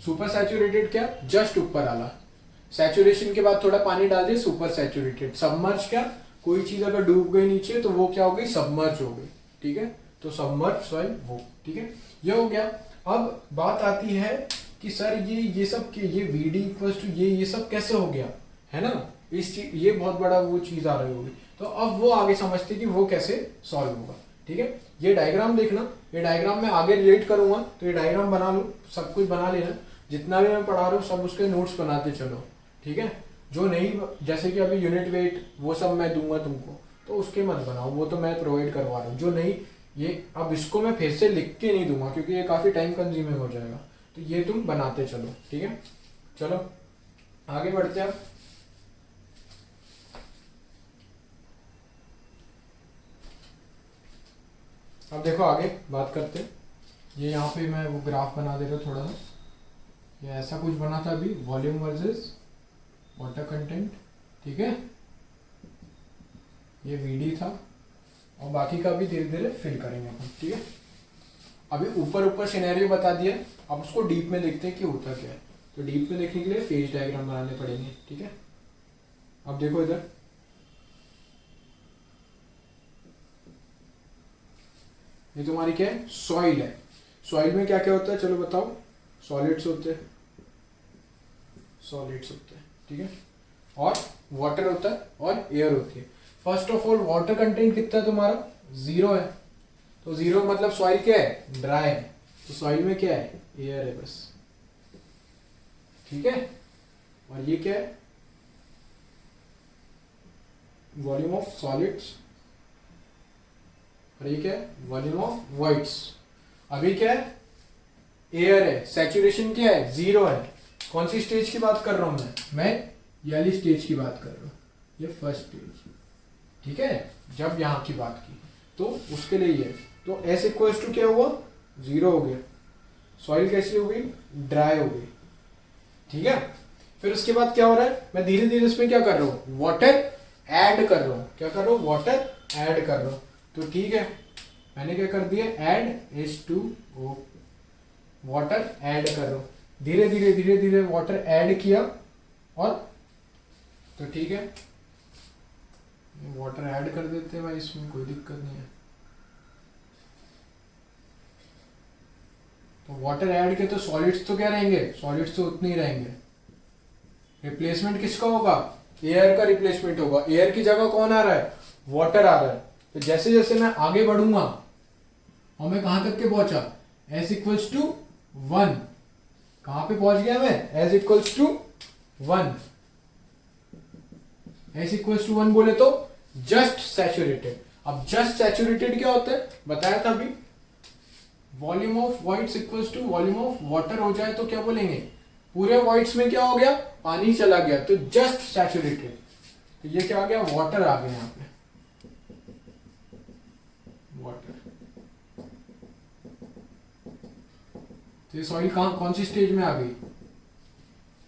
सुपर सैचुरेटेड क्या, जस्ट ऊपर आला, सैचुरेशन के बाद थोड़ा पानी डाल दिया, सुपर सैचुरेटेड। सबमर्ज क्या, कोई चीज अगर डूब गई नीचे तो वो क्या हो गई, सबमर्ज हो गई, ठीक है। तो सबमर्ज सॉइल वो, ठीक है, ये हो गया। अब बात आती है कि सर ये सब ये VD इक्वल्स टू ये सब कैसे हो गया, है ना, इस चीज, ये बहुत बड़ा वो चीज आ रही होगी, तो अब वो आगे समझते कि वो कैसे सॉल्व होगा, ठीक है। ये डायग्राम देखना, ये डायग्राम मैं आगे रिलेट करूंगा तो ये डायग्राम बना लो, सब कुछ बना लेना, जितना भी मैं पढ़ा रहा हूँ सब उसके नोट्स बनाते चलो, ठीक है। जो नहीं, जैसे कि अभी यूनिट वेट वो सब मैं दूंगा तुमको, तो उसके मत बनाओ, वो तो मैं प्रोवाइड करवा रहा हूँ। जो नहीं, ये अब इसको मैं फिर से लिख के नहीं दूंगा क्योंकि ये काफ़ी टाइम कंज्यूमिंग हो जाएगा, तो ये तुम बनाते चलो, ठीक है। चलो आगे बढ़ते हैं। अब देखो आगे बात करते हैं। ये यहाँ पे मैं वो ग्राफ बना दे रहा हूँ थोड़ा सा, ये ऐसा कुछ बना था अभी, वॉल्यूम वर्सेस वाटर कंटेंट, ठीक है। ये वीडी था और बाकी का भी धीरे धीरे फिल करेंगे अपन, ठीक है। अभी ऊपर ऊपर सिनेरियो बता दिया, अब उसको डीप में देखते हैं कि होता क्या है। तो डीप में देखने के लिए फेज डायग्राम बनाने पड़ेंगे, ठीक है। अब देखो इधर, ये तुम्हारी क्या है, सॉइल है। सॉइल में क्या क्या होता है चलो बताओ। सॉलिड्स होते हैं, सॉलिड्स होते हैं, ठीक है, और वाटर होता है और एयर होती है। First of all water content कितना है तुम्हारा, 0 है, तो 0 मतलब सॉइल क्या है, ड्राई है, तो सॉइल में क्या है, एयर है बस, ठीक है। और ये क्या है, वॉल्यूम ऑफ सॉलिड्स, और ये क्या है, वॉल्यूम ऑफ वॉइड्स। अभी क्या है, एयर है, सैचुरेशन क्या है, 0 है। कौन सी स्टेज की बात कर रहा हूं मैं ये वाली स्टेज की बात कर रहा हूं, ये फर्स्ट स्टेज, ठीक है। जब यहां की बात की तो उसके लिए ये, तो एस इक्वल्स टू क्या हुआ, 0 हो गया। सॉइल कैसी हो गई, ड्राई हो गई, ठीक है। फिर उसके बाद क्या हो रहा है, मैं धीरे धीरे इसमें क्या कर रहा हूँ, वाटर ऐड कर रहा हूँ, क्या कर रहा हूँ, वाटर ऐड कर रहा हूँ। तो ठीक है, मैंने क्या कर दिया, ऐड H2O, वाटर ऐड कर रहा हूँ, धीरे धीरे वाटर ऐड किया, और तो ठीक है, वाटर ऐड कर देते हैं भाई, इसमें कोई दिक्कत नहीं है। तो वाटर ऐड के तो सॉलिड्स तो क्या रहेंगे, सॉलिड्स तो उतने ही रहेंगे। रिप्लेसमेंट किसका होगा, एयर का रिप्लेसमेंट होगा। एयर की जगह कौन आ रहा है, वाटर आ रहा है। तो जैसे जैसे मैं आगे बढ़ूंगा, और मैं कहां तक के पहुंचा, S इक्वल्स टू 1, कहां पे पहुंच गया मैं, S equals to 1, S equals to 1 बोले तो जस्ट सैचुरेटेड। अब जस्ट सैचुरेटेड क्या होता है, बताया था अभी, volume of voids equals to volume of water हो जाए तो क्या बोलेंगे, पूरे वॉइड्स में क्या हो गया, पानी चला गया, तो जस्ट सैचुरेटेड। तो ये क्या आ गया, वाटर आ गया यहाँ पे, वाटर। तो ये सॉइल कहां, कौन सी स्टेज में आ गई,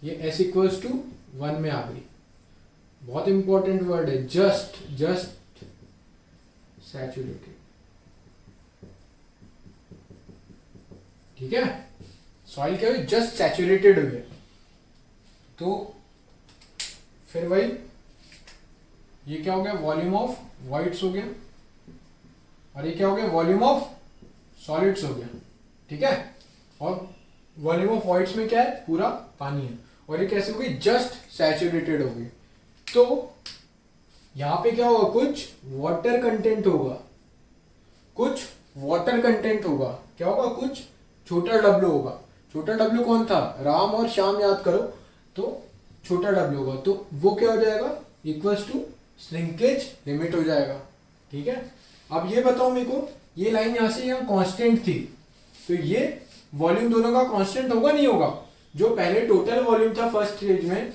ये S इक्वल्स टू 1 में आ गई। बहुत इंपॉर्टेंट वर्ड है, जस्ट सैचुरेटेड, ठीक है। सॉइल क्या हुई, जस्ट सैचुरेटेड हुई है। तो फिर वही, ये क्या हो गया, वॉल्यूम ऑफ वॉइड्स हो गया, और ये क्या हो गया, वॉल्यूम ऑफ सॉलिड्स हो गया, ठीक है। और वॉल्यूम ऑफ वॉइड्स में क्या है, पूरा पानी है, और ये कैसे हो गई, जस्ट सैचुरेटेड हो गई। तो यहां पे क्या होगा, कुछ वाटर कंटेंट होगा, कुछ वाटर कंटेंट होगा, क्या होगा, कुछ छोटा W होगा। छोटा W कौन था, राम और श्याम, याद करो, तो छोटा W होगा, तो वो क्या हो जाएगा, इक्वल्स टू श्रिंकेज लिमिट हो जाएगा, ठीक है। अब ये बताओ मेरे को, ये लाइन यहां से यहाँ कांस्टेंट थी, तो ये वॉल्यूम दोनों का कांस्टेंट होगा नहीं होगा। जो पहले टोटल वॉल्यूम था फर्स्ट स्टेज में,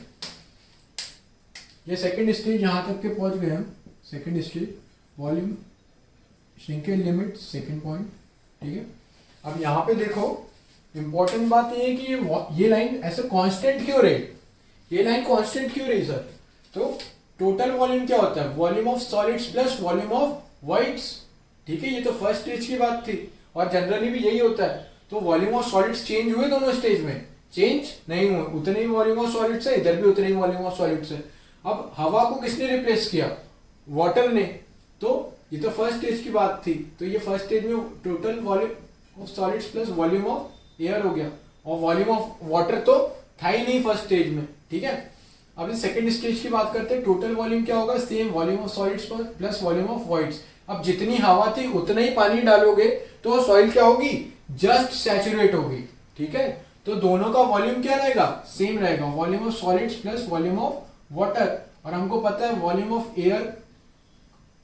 ये सेकंड स्टेज यहां तक के पहुंच गए हम, second stage volume shrinkage limit second point, ठीक है। अब यहां पे देखो, इंपॉर्टेंट बात ये है कि ये लाइन ऐसे कांस्टेंट क्यों रही, ये लाइन कांस्टेंट क्यों रही सर, तो टोटल वॉल्यूम क्या होता है, volume of solids plus volume of voids, ठीक है। ये तो फर्स्ट स्टेज की बात थी, और जनरली भी यही होता है। तो वॉल्यूम ऑफ सॉलिड्स चेंज हुए दोनों स्टेज में, चेंज नहीं हुए, उतने ही वॉल्यूम ऑफ सॉलिड्स है, इधर भी उतने ही वॉल्यूम ऑफ सॉलिड्स है। अब हवा को किसने रिप्लेस किया, वाटर ने, तो ये तो फर्स्ट स्टेज की बात थी, तो ये फर्स्ट स्टेज में total volume of solids plus volume of air हो गया, और वॉल्यूम ऑफ वाटर तो था ही नहीं फर्स्ट स्टेज में, ठीक है। अब इस सेकंड स्टेज की बात करते हैं, टोटल वॉल्यूम क्या होगा, same volume of solids plus volume of voids. अब जितनी हवा थी उतना ही पानी डालोगे तो सॉइल क्या होगी, जस्ट सैचुरेट होगी। ठीक है, तो दोनों का वॉल्यूम क्या रहेगा, सेम रहेगा, volume of solids plus volume of water. और हमको पता है वॉल्यूम ऑफ एयर,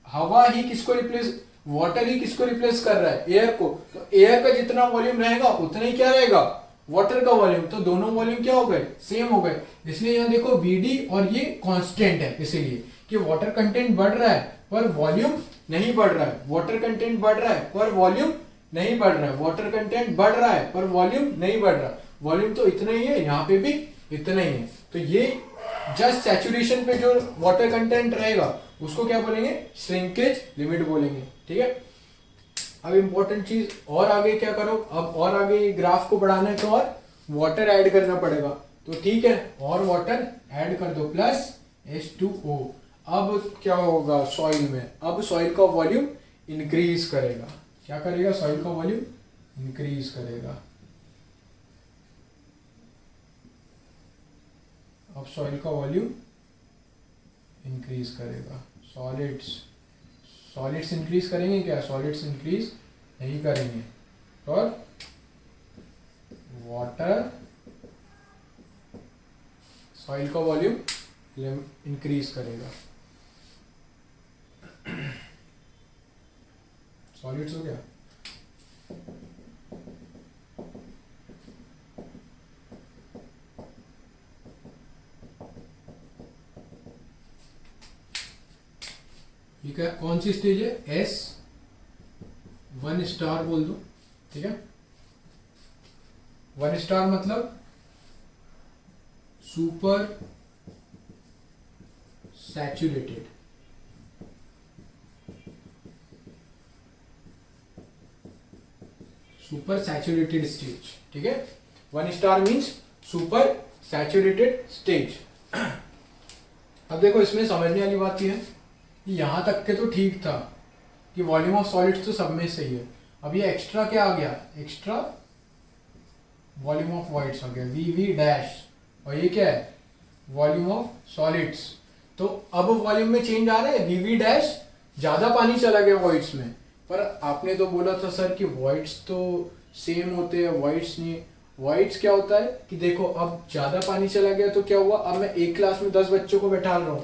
हवा ही किसको रिप्लेस, वाटर ही किसको रिप्लेस कर रहा है, एयर को। तो एयर का जितना वॉल्यूम रहेगा उतना ही क्या रहेगा, वाटर का वॉल्यूम। तो दोनों वॉल्यूम क्या हो गए, सेम हो गए। इसलिए यहाँ देखो Vd और ये कांस्टेंट है, इसीलिए कि वाटर कंटेंट बढ़ रहा है पर वॉल्यूम नहीं बढ़ रहा है, वाटर कंटेंट बढ़ रहा है पर वॉल्यूम नहीं बढ़ रहा है, वाटर कंटेंट बढ़ रहा है पर वॉल्यूम नहीं बढ़ रहा, वॉल्यूम तो इतना ही है, यहाँ पे भी इतना ही है। तो ये जस्ट सैचुरेशन पे जो वाटर कंटेंट रहेगा उसको क्या बोलेंगे, श्रिंकेज लिमिट बोलेंगे। ठीक है, अब इंपॉर्टेंट चीज और आगे क्या करो, अब और आगे ग्राफ को बढ़ाना है तो और वाटर ऐड करना पड़ेगा। तो ठीक है, और वाटर ऐड कर दो प्लस H2O। अब क्या होगा सॉइल में, अब सॉइल का वॉल्यूम इंक्रीज करेगा। क्या करेगा, सॉइल का वॉल्यूम इंक्रीज करेगा। अब सॉइल का वॉल्यूम इंक्रीज करेगा। सॉलिड्स इंक्रीज करेंगे क्या, सॉलिड्स इंक्रीज नहीं करेंगे, और वाटर, सॉइल का वॉल्यूम इंक्रीज करेगा। सॉलिड्स हो गया। ठीक है, कौन सी स्टेज है, S1 स्टार बोल दो। ठीक है, 1 स्टार मतलब super saturated, super saturated stage. ठीक है, 1 star means super saturated stage. अब देखो इसमें समझने वाली बात यह है कि यहां तक के तो ठीक था कि वॉल्यूम ऑफ सॉलिड्स तो सब में सही है। अब ये एक्स्ट्रा क्या आ गया, एक्स्ट्रा वॉल्यूम ऑफ वॉइड्स आ गया, VV डैश, और ये क्या है, वॉल्यूम ऑफ सॉलिड्स। तो अब वॉल्यूम में चेंज आ रहा है, VV डैश, ज्यादा पानी चला गया वॉइड्स में। पर आपने तो बोला था सर कि वॉइड्स तो सेम होते हैं, वॉइड्स नहीं। वॉइड्स क्या होता है कि देखो अब ज्यादा पानी चला गया तो क्या हुआ, अब मैं एक क्लास में 10 बच्चों को बैठा रहा हूँ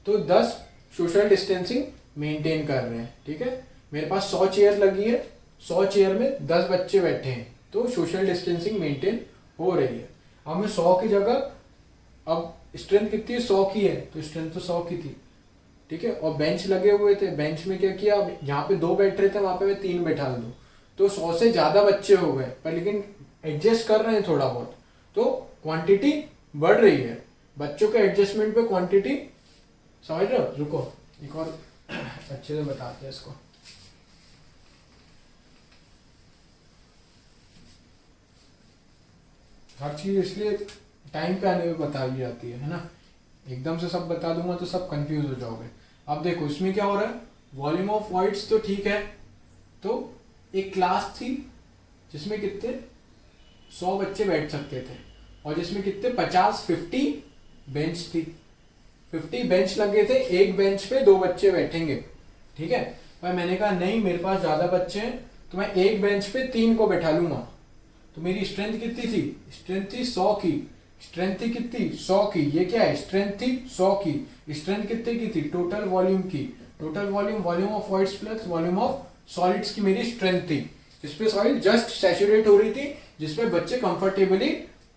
तो 10 सोशल डिस्टेंसिंग मेंटेन कर रहे हैं। ठीक है, मेरे पास 100 चेयर लगी है, 100 चेयर में 10 बच्चे बैठे हैं तो सोशल डिस्टेंसिंग मेंटेन हो रही है। अब मैं 100 की जगह, अब स्ट्रेंथ कितनी है, 100 की है, तो स्ट्रेंथ तो 100 की थी। ठीक है, और बेंच लगे हुए थे, बेंच में क्या किया, अब यहाँ पे 2 बैठ रहे थे वहां पे मैं 3 बैठा दूं, तो 100 से ज्यादा बच्चे हो गए, पर लेकिन एडजस्ट कर रहे हैं थोड़ा बहुत, तो क्वांटिटी बढ़ रही है। बच्चों के एडजस्टमेंट पे क्वांटिटी, समझ रहे हो। रुको एक और अच्छे से बताते हैं इसको। हर चीज इसलिए टाइम पे आने में बताई जाती है ना, एकदम से सब बता दूंगा तो सब कंफ्यूज हो जाओगे। अब देखो इसमें क्या हो रहा है, वॉल्यूम ऑफ वॉइड्स तो ठीक है, तो एक क्लास थी जिसमें कितने 100 बच्चे बैठ सकते थे, और जिसमें कितने 50 बेंच थी, 50 बेंच लगे थे, एक बेंच पे 2 बच्चे बैठेंगे। ठीक है, पर मैंने कहा नहीं मेरे पास ज्यादा बच्चे हैं तो मैं एक बेंच पे 3 को बैठा लूंगा। तो मेरी स्ट्रेंथ कितनी थी, स्ट्रेंथ थी 100 की, स्ट्रेंथ थी कितनी 100 की, ये क्या है, स्ट्रेंथ थी 100 की। स्ट्रेंथ कितने की थी, टोटल वॉल्यूम की, total volume, volume of voids plus volume of solids की मेरी स्ट्रेंथ थी, जिसपे सॉइल जस्ट सैचुरेट हो रही थी, जिसपे बच्चे कंफर्टेबली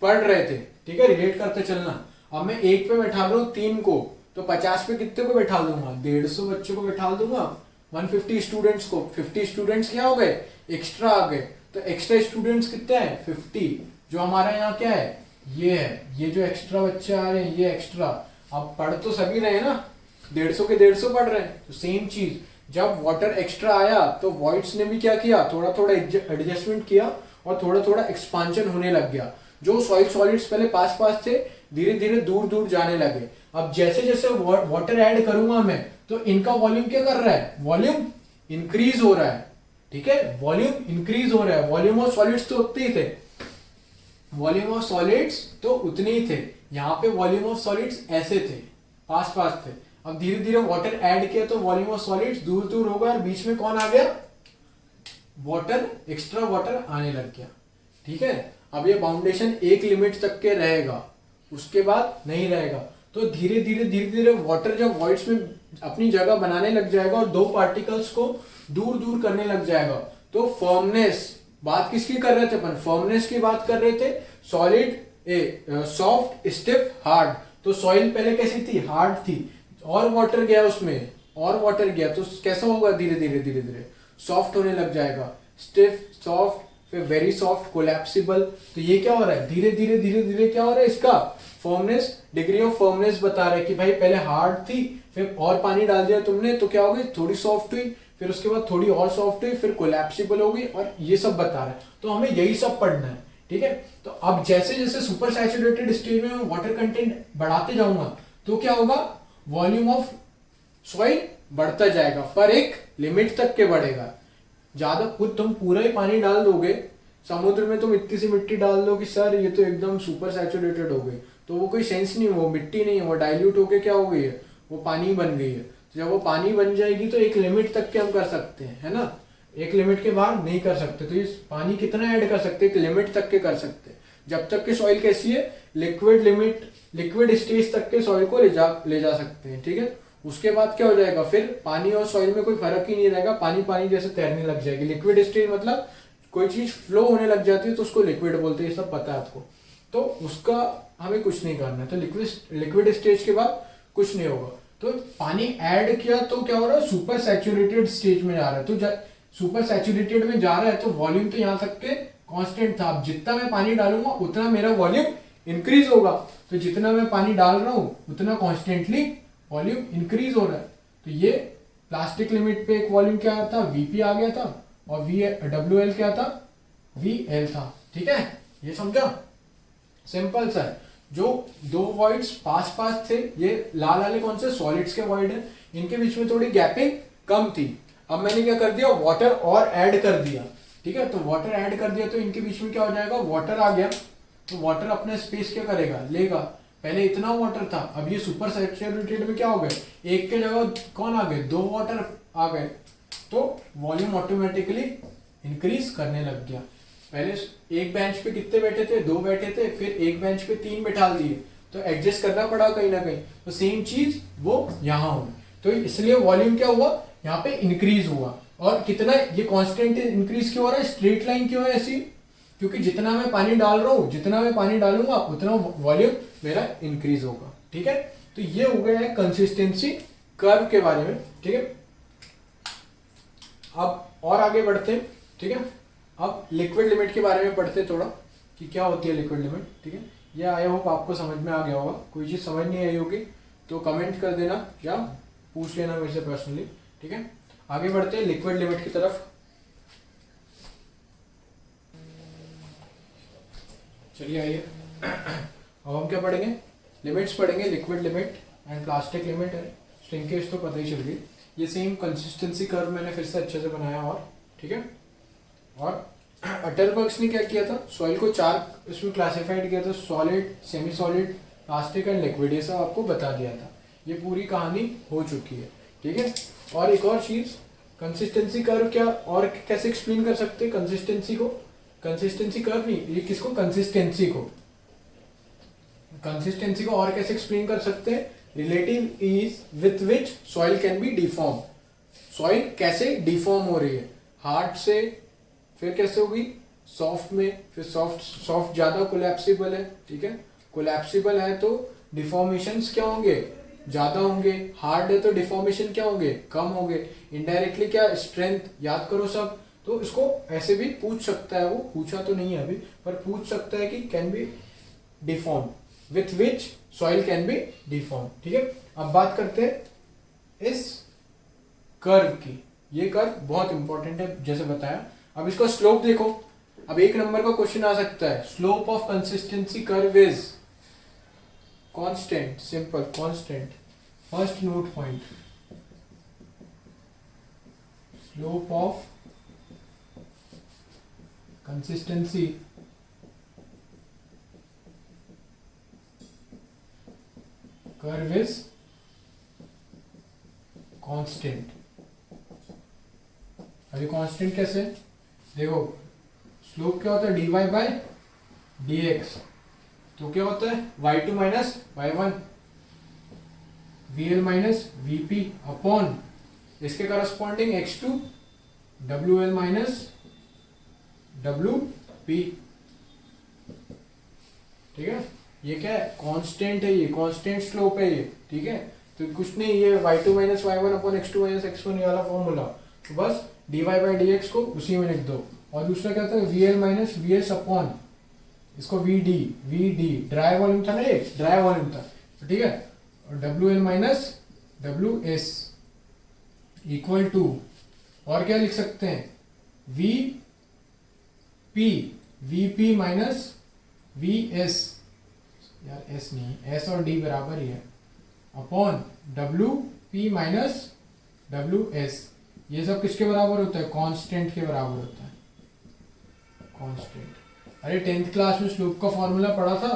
पढ़ रहे थे। ठीक है, रिलेट करते चलना। अब मैं एक पे बैठा रहा हूँ 3 को, तो 50 पे कितने को बैठा दूंगा, 150 बच्चों को बैठा दूंगा, 150 स्टूडेंट्स को। 50 स्टूडेंट्स क्या हो गए, एक्स्ट्रा आ गए, तो एक्स्ट्रा स्टूडेंट्स कितने हैं 50, जो हमारा यहाँ क्या है, ये है, ये जो एक्स्ट्रा बच्चे आ रहे हैं ये एक्स्ट्रा। अब पढ़ तो सभी रहे हैं ना, 150 के 150 पढ़ रहे हैं, तो सेम चीज जब वाटर एक्स्ट्रा आया तो वॉइड्स ने भी क्या किया, थोड़ा थोड़ा एडजस्टमेंट किया और थोड़ा थोड़ा एक्सपांशन होने लग गया। जो सॉइल सॉलिड्स पहले पास पास थे धीरे धीरे दूर दूर जाने लगे। अब जैसे जैसे वाटर ऐड करूंगा मैं तो इनका वॉल्यूम क्या कर रहा है, वॉल्यूम इंक्रीज हो रहा है। ठीक है, वॉल्यूम इंक्रीज हो रहा है, वॉल्यूम ऑफ सॉलिड्स तो उतने ही थे, वॉल्यूम ऑफ सॉलिड्स तो उतने ही थे। यहाँ पे वॉल्यूम ऑफ सॉलिड्स ऐसे थे, पास पास थे, अब धीरे धीरे वाटर ऐड किया तो वॉल्यूम ऑफ सॉलिड्स दूर दूर होगा और बीच में कौन आ गया, वाटर, एक्स्ट्रा वाटर आने लग गया। ठीक है, अब ये बाउंडेशन एक लिमिट तक के रहेगा, उसके बाद नहीं रहेगा। तो धीरे धीरे वाटर जब वॉइड्स में अपनी जगह बनाने लग जाएगा और दो पार्टिकल्स को दूर दूर करने लग जाएगा, तो फॉर्मनेस, बात किसकी कर रहे थे अपन, फॉर्मनेस की बात कर रहे थे, सॉलिड सॉफ्ट स्टिफ हार्ड। तो सॉइल पहले कैसी थी, हार्ड थी, और वाटर गया उसमें, और वाटर गया तो कैसा होगा, धीरे धीरे सॉफ्ट होने लग जाएगा, स्टिफ, सॉफ्ट, फिर वेरी सॉफ्ट, कोलैप्सिबल। तो ये क्या हो रहा है, धीरे धीरे क्या हो रहा है, इसका फॉर्मनेस, डिग्री ऑफ फॉर्मनेस बता रहा है कि भाई पहले हार्ड थी, फिर और पानी डाल दिया तुमने तो क्या हो गई, थोड़ी सॉफ्ट हुई, फिर उसके बाद थोड़ी और सॉफ्ट हुई, फिर कोलैप्सिबल हो गई, और ये सब बता रहा है। तो हमें यही सब पढ़ना है। ठीक है, तो अब जैसे जैसे सुपर सैचुरेटेड स्टेज में मैं वाटर कंटेंट बढ़ाते जाऊंगा तो क्या होगा, वॉल्यूम ऑफ सॉइल बढ़ता जाएगा, पर एक लिमिट तक के बढ़ेगा। ज्यादा तुम पूरा ही पानी डाल दोगे समुद्र में, तुम इतनी सी मिट्टी डाल दो कि सर ये तो एकदम सुपर सैचुरेटेड हो गई, तो वो कोई सेंस नहीं, वो मिट्टी नहीं है, वो डाइल्यूट होके क्या हो गई है, वो पानी बन गई है। तो जब वो पानी बन जाएगी तो एक लिमिट तक के हम कर सकते हैं, है ना, एक लिमिट के बाहर नहीं कर सकते। तो इस पानी कितना ऐड कर सकते हैं, एक लिमिट तक के कर सकते हैं, जब तक कि सॉइल कैसी है, लिक्विड लिमिट, लिक्विड स्टेज तक के सॉइल को ले जा सकते हैं। ठीक है, उसके बाद क्या हो जाएगा, फिर पानी और सॉइल में कोई फर्क ही नहीं रहेगा, पानी पानी जैसे तैरने लग जाएगी। लिक्विड स्टेज मतलब कोई चीज फ्लो होने लग जाती है तो उसको लिक्विड बोलते हैं, ये सब पता है आपको। तो उसका हमें कुछ नहीं करना है, तो लिक्विड स्टेज के बाद कुछ नहीं होगा। तो पानी ऐड किया तो क्या हो रहा है, सुपर सैचुरेटेड स्टेज में जा रहा है। तो सुपर सैचुरेटेड में जा रहा है तो वॉल्यूम तो यहाँ तक के कांस्टेंट था, अब जितना मैं पानी डालूंगा उतना मेरा वॉल्यूम इंक्रीज होगा। तो जितना मैं पानी डाल रहा हूँ उतना कॉन्स्टेंटली वॉल्यूम इंक्रीज हो रहा है। तो ये प्लास्टिक लिमिट पे एक वॉल्यूम क्या था, वीपी आ गया था, और WL क्या था, VL था। ठीक है, ये समझा, सिंपल सा है। जो दो वॉइड्स पास पास थे, ये लाल वाले कौन से, सॉलिड्स के वॉइड है, इनके बीच में थोड़ी गैपिंग कम थी। अब मैंने क्या कर दिया, वाटर और ऐड कर दिया। ठीक है, तो वाटर ऐड कर दिया तो इनके बीच में क्या हो जाएगा, वाटर आ गया, तो वाटर अपने स्पेस क्या करेगा, लेगा। पहले इतना वाटर था, अब ये सुपर सैचुरेटेड में क्या हो गए, एक के जगह कौन आ गए, दो वाटर आ गए, तो वॉल्यूम ऑटोमेटिकली इंक्रीज करने लग गया। पहले एक बेंच पे कितने बैठे थे, दो बैठे थे, फिर एक बेंच पे तीन बैठा दिए, तो एडजस्ट करना पड़ा कहीं ना कहीं। तो सेम चीज वो यहाँ हुई, तो इसलिए वॉल्यूम क्या हुआ, यहाँ पे इंक्रीज हुआ। और कितना, ये कांस्टेंट इंक्रीज क्यों हो रहा है, स्ट्रेट लाइन क्यों है ऐसी, क्योंकि जितना मैं पानी डाल रहा हूँ, जितना मैं पानी डालूंगा उतना वॉल्यूम मेरा इंक्रीज होगा। ठीक है, तो ये हो गया है कंसिस्टेंसी कर्व के बारे में। ठीक है, अब और आगे बढ़ते हैं। ठीक है, अब लिक्विड लिमिट के बारे में पढ़ते थोड़ा कि क्या होती है लिक्विड लिमिट। ठीक है, ये आई होप आपको समझ में आ गया होगा। कोई चीज़ समझ नहीं आई होगी तो कमेंट कर देना या पूछ लेना मेरे से पर्सनली। ठीक है, आगे बढ़ते हैं लिक्विड लिमिट की तरफ। चलिए आइए, अब हम क्या पढ़ेंगे, लिमिट्स पढ़ेंगे, liquid limit and plastic limit है, श्रिंकेज तो पता ही चल गई। ये सेम कंसिस्टेंसी कर्व मैंने फिर से अच्छे से बनाया। और ठीक है, और अटरबर्ग्स ने क्या किया था, सॉइल को चार इसमें क्लासिफाइड किया था, solid, semi solid, plastic and liquid, ये सब आपको बता दिया था। ये पूरी कहानी हो चुकी है। ठीक है, और एक और चीज, कंसिस्टेंसी कर्व क्या और कैसे एक्सप्लेन कर सकते हैं कंसिस्टेंसी को, कंसिस्टेंसी कर्व नहीं, ये किसको, कंसिस्टेंसी को, कंसिस्टेंसी को और कैसे एक्सप्लेन कर सकते हैं, relative ease with which soil can be deform. Soil कैसे डिफॉर्म हो रही है, हार्ड से फिर कैसे होगी, सॉफ्ट में, फिर सॉफ्ट ज्यादा कोलैप्सिबल है। ठीक है, कोलैप्सिबल है तो डिफॉर्मेशंस क्या होंगे, ज्यादा होंगे, हार्ड है तो डिफॉर्मेशन क्या होंगे, कम होंगे। इनडायरेक्टली क्या, स्ट्रेंथ याद करो सब। तो इसको ऐसे भी पूछ सकता है, वो पूछा तो नहीं है अभी, पर पूछ सकता है कि can be deform, with which soil can be deform. ठीक है, अब बात करते हैं इस कर्व की। ये कर्व बहुत इंपॉर्टेंट है जैसे बताया। अब इसका स्लोप देखो, अब एक नंबर का क्वेश्चन आ सकता है, slope of consistency curve is constant, simple constant, first note point, slope of consistency curve is constant. अभी कांस्टेंट कैसे, देखो स्लोप क्या होता है dy बाय dx, तो क्या होता है y2 minus y1 vl minus vp upon इसके corresponding x2 wl minus wp। ठीक है, ये क्या है कांस्टेंट है, ये कांस्टेंट स्लोप है ये। ठीक है, तो कुछ नहीं, ये y2 minus y1 upon x2 minus x1 ये वाला फॉर्मूला, तो बस dy बाई dx को उसी में लिख दो। और दूसरा क्या होता है vl माइनस vs अपॉन इसको vd ड्राई वॉल्यूम था ना, ये ड्राई वॉल्यूम था, तो ठीक है, और wl minus ws equal to, और क्या लिख सकते हैं vp माइनस vs, यार s नहीं, s और d बराबर ही है, अपॉन wp माइनस ws। ये सब किसके बराबर होता है, कांस्टेंट के बराबर होता है, कांस्टेंट। अरे 10th क्लास में स्लोप का फॉर्मूला पढ़ा था,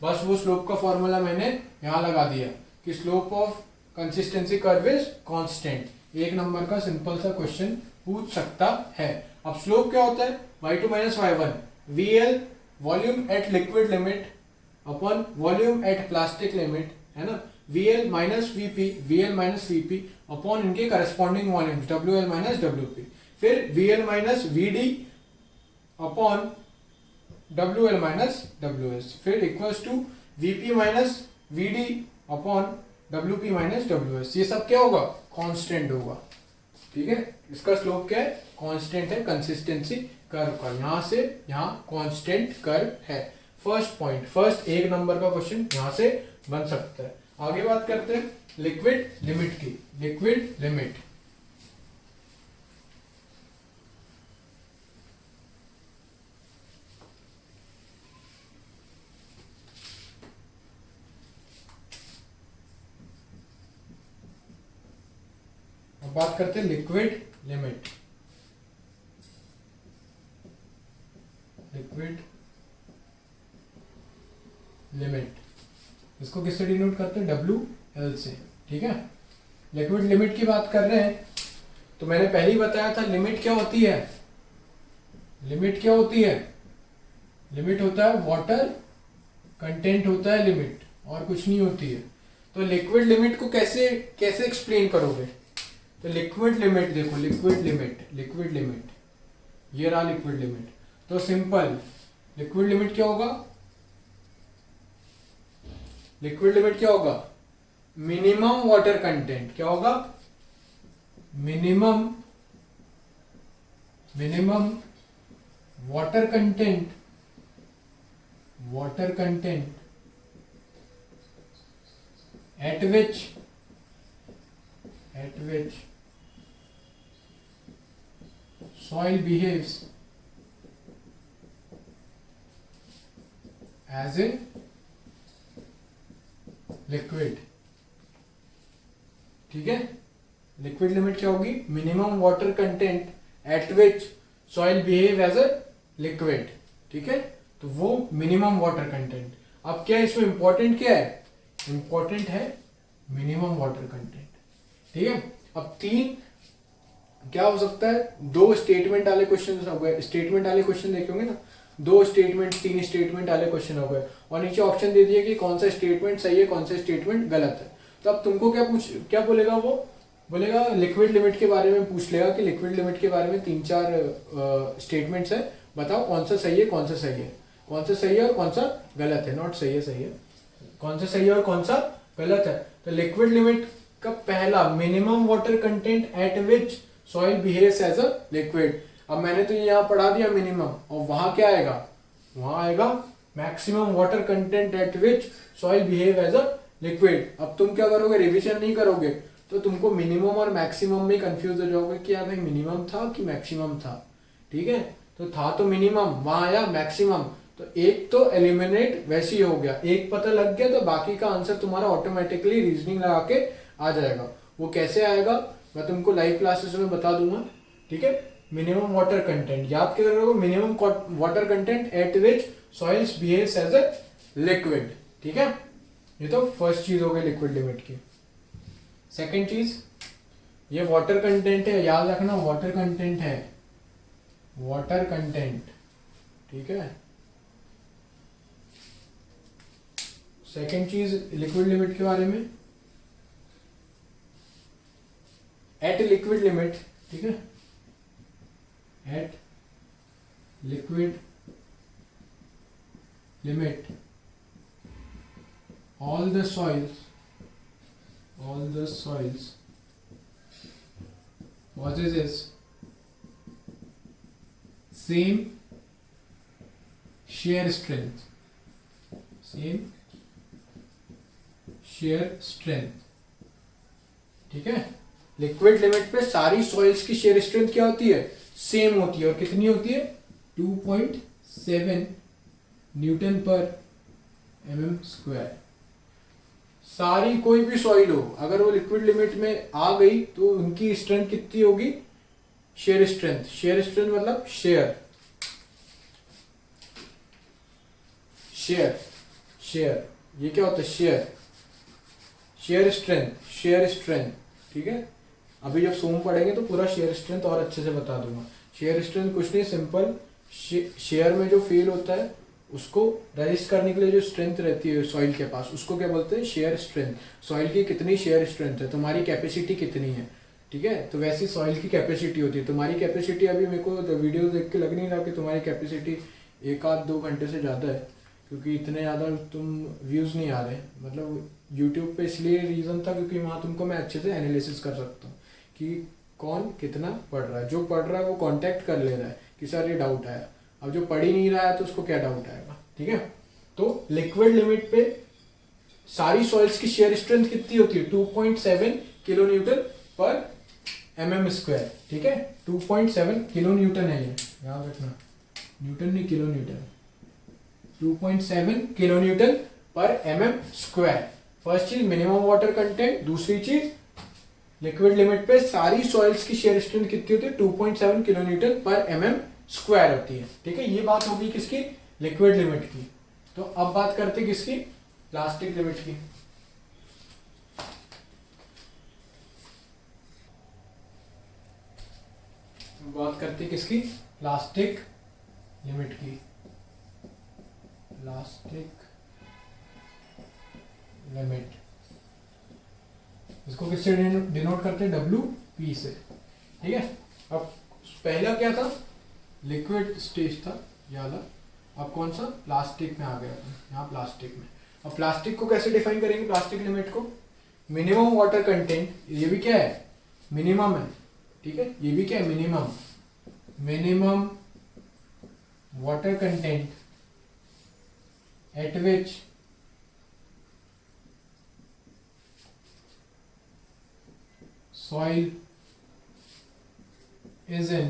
बस वो स्लोप का फॉर्मूला मैंने यहाँ लगा दिया कि slope of consistency curve is constant. एक नंबर का सिंपल सा क्वेश्चन पूछ सकता है। अब स्लोप क्या होता है y2 minus y1 vl volume at liquid limit upon volume at plastic limit, है ना, vl माइनस vp अपॉन इनके corresponding volumes wl minus wp, फिर vl minus vd upon wl minus ws, फिर equals to vp minus vd upon wp minus ws। ये सब क्या होगा, constant होगा। ठीक है, इसका स्लोप क्या है, कांस्टेंट है कंसिस्टेंसी कर्व का, यहां से यहां कांस्टेंट कर्व है। फर्स्ट पॉइंट, फर्स्ट एक नंबर का क्वेश्चन यहां से बन सकता है। आगे बात करते हैं लिक्विड लिमिट की। लिक्विड लिमिट, अब बात करते हैं लिक्विड लिमिट। लिक्विड लिमिट, इसको किससे डिनोट करते हैं, WL से। ठीक है, लिक्विड लिमिट की बात कर रहे हैं, तो मैंने पहले ही बताया था लिमिट क्या होती है। लिमिट क्या होती है, लिमिट होता है वाटर कंटेंट होता है लिमिट, और कुछ नहीं होती है। तो लिक्विड लिमिट को कैसे कैसे एक्सप्लेन करोगे, तो लिक्विड लिमिट देखो, लिक्विड लिमिट ये रहा लिक्विड लिमिट। तो सिंपल लिक्विड लिमिट क्या होगा, लिक्विड लिमिट क्या होगा, मिनिमम वाटर कंटेंट। क्या होगा, minimum water content at which soil behaves as a liquid। ठीक है, लिक्विड लिमिट क्या होगी, minimum water content at which soil behave as a liquid. ठीक है, तो वो मिनिमम वाटर कंटेंट। अब क्या है इसमें इंपॉर्टेंट, क्या है इंपॉर्टेंट है मिनिमम वाटर कंटेंट। ठीक है, अब तीन क्या हो सकता है, दो स्टेटमेंट वाले क्वेश्चन हो गए, स्टेटमेंट वाले क्वेश्चन देखे होंगे ना, दो स्टेटमेंट तीन स्टेटमेंट वाले क्वेश्चन हो गए, और नीचे ऑप्शन दे दिए कि कौन सा स्टेटमेंट सही है, कौन सा स्टेटमेंट गलत है। तो अब तुमको क्या बोलेगा, वो बोलेगा लिक्विड लिमिट के बारे में पूछ लेगा कि लिक्विड लिमिट के बारे में 3-4 स्टेटमेंट्स है, बताओ कौन सा सही है, कौन सा सही है, कौन सा सही है और कौन सा गलत है, नॉट सही है, कौन सा सही है और कौन सा गलत है। तो लिक्विड लिमिट का पहला, minimum water content at which soil behaves as a liquid. अब मैंने तो यहाँ पढ़ा दिया मिनिमम, और वहां क्या आएगा, वहां आएगा maximum water content at which soil behave as a liquid. अब तुम क्या करोगे, रिवीजन नहीं करोगे, तो तुमको मिनिमम और मैक्सिमम में कंफ्यूज हो जाओगे कि यार भाई मिनिमम था कि मैक्सिमम था। ठीक है, तो था तो मिनिमम, वहां आया मैक्सिमम, तो एक तो एलिमिनेट वैसे ही हो गया, एक पता लग गया, तो बाकी का आंसर तुम्हारा ऑटोमेटिकली रीजनिंग लगा के आ जाएगा। वो कैसे आएगा मैं तुमको लाइव क्लासेस में बता दूंगा। ठीक है, मिनिमम वाटर कंटेंट याद क्या करोगे, minimum water content at which soils behaves as a liquid. ठीक है, ये तो फर्स्ट चीज हो गई लिक्विड लिमिट की। सेकेंड चीज ये वाटर कंटेंट है, याद रखना वाटर कंटेंट है, वाटर कंटेंट, ठीक है। सेकेंड चीज लिक्विड लिमिट के बारे में, एट लिक्विड लिमिट, ठीक है, at liquid limit all the soils possesses same shear strength, ठीक है। लिक्विड लिमिट पे सारी सॉइल्स की शेयर स्ट्रेंथ क्या होती है, सेम होती है, और कितनी होती है 2.7 न्यूटन पर mm स्क्वायर। सारी कोई भी सॉइल हो अगर वो लिक्विड लिमिट में आ गई तो उनकी स्ट्रेंथ कितनी होगी, शेयर स्ट्रेंथ मतलब शेयर ये क्या होता है, शेयर स्ट्रेंथ, ठीक है। अभी जब सोम पढ़ेंगे तो पूरा शेयर स्ट्रेंथ और अच्छे से बता दूंगा। शेयर स्ट्रेंथ कुछ नहीं, सिंपल शेयर में जो फेल होता है उसको रेजिस्ट करने के लिए जो स्ट्रेंथ रहती है सॉइल के पास, उसको क्या बोलते हैं, शेयर स्ट्रेंथ। सॉइल की कितनी शेयर स्ट्रेंथ है, तुम्हारी कैपेसिटी कितनी है, ठीक है। तो वैसी सॉइल की कैपेसिटी होती है। तुम्हारी कैपेसिटी अभी मेरे को वीडियो देख के लग नहीं रहा कि तुम्हारी कैपेसिटी 1-2 घंटे से ज़्यादा है, क्योंकि इतने ज़्यादा तुम व्यूज़ नहीं आ रहे। मतलब यूट्यूब पे इसलिए रीज़न था क्योंकि वहाँ तुमको मैं अच्छे से एनालिसिस कर सकता हूँ कि कौन कितना पढ़ रहा है। जो पढ़ रहा है वो कांटेक्ट कर ले रहा है कि सर ये डाउट आया। अब जो पढ़ ही नहीं रहा है तो उसको क्या डाउट आएगा, ठीक है। तो लिक्विड लिमिट पे सारी सॉइल्स की शेयर स्ट्रेंथ कितनी होती है, 2.7 किलो न्यूटन पर mm स्क्वायर, ठीक है। 2.7 किलो न्यूटन है, ये याद रखना, न्यूटन नहीं किलो न्यूटन। 2.7 किलो न्यूटन पर mm स्क्वायर। फर्स्ट चीज मिनिमम वाटर कंटेंट, दूसरी चीज लिक्विड लिमिट पे सारी सॉइल्स की शेयर स्ट्रेंथ कितनी होती है, 2.7 किलो न्यूटन पर mm स्क्वायर होती है, ठीक है। ये बात होगी किसकी, लिक्विड लिमिट की। तो अब बात करते हैं किसकी, प्लास्टिक लिमिट की। बात करते हैं किसकी, प्लास्टिक लिमिट की। प्लास्टिक लिमिट इसको किससे डिनोट करते हैं, WP से, ठीक है। अब पहला क्या था, लिक्विड स्टेज था ये वाला। अब कौन सा, प्लास्टिक में आ गया यहाँ, प्लास्टिक में। अब प्लास्टिक को कैसे डिफाइन करेंगे, प्लास्टिक लिमिट को, मिनिमम वाटर कंटेंट, ये भी क्या है, मिनिमम है, ठीक है। ये भी क्या है, minimum water content at which soil is in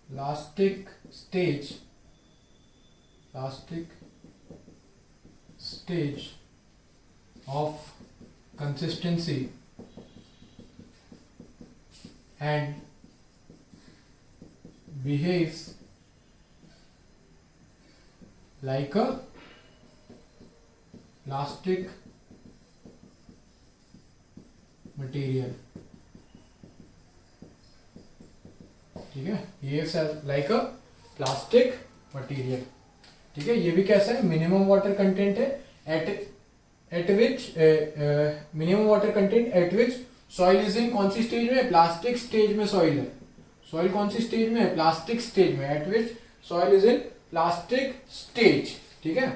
plastic stage of consistency and behaves like a plastic material, ठीक है। बिहेव्स लाइक अ प्लास्टिक मटेरियल, ठीक है। ये भी कैसा है, मिनिमम वाटर कंटेंट है eight which minimum water content at which soil is in कौन सी स्टेज में, प्लास्टिक स्टेज में सॉइल है। सॉइल कौन सी स्टेज में है, प्लास्टिक स्टेज में, eight which soil is in plastic stage, ठीक है।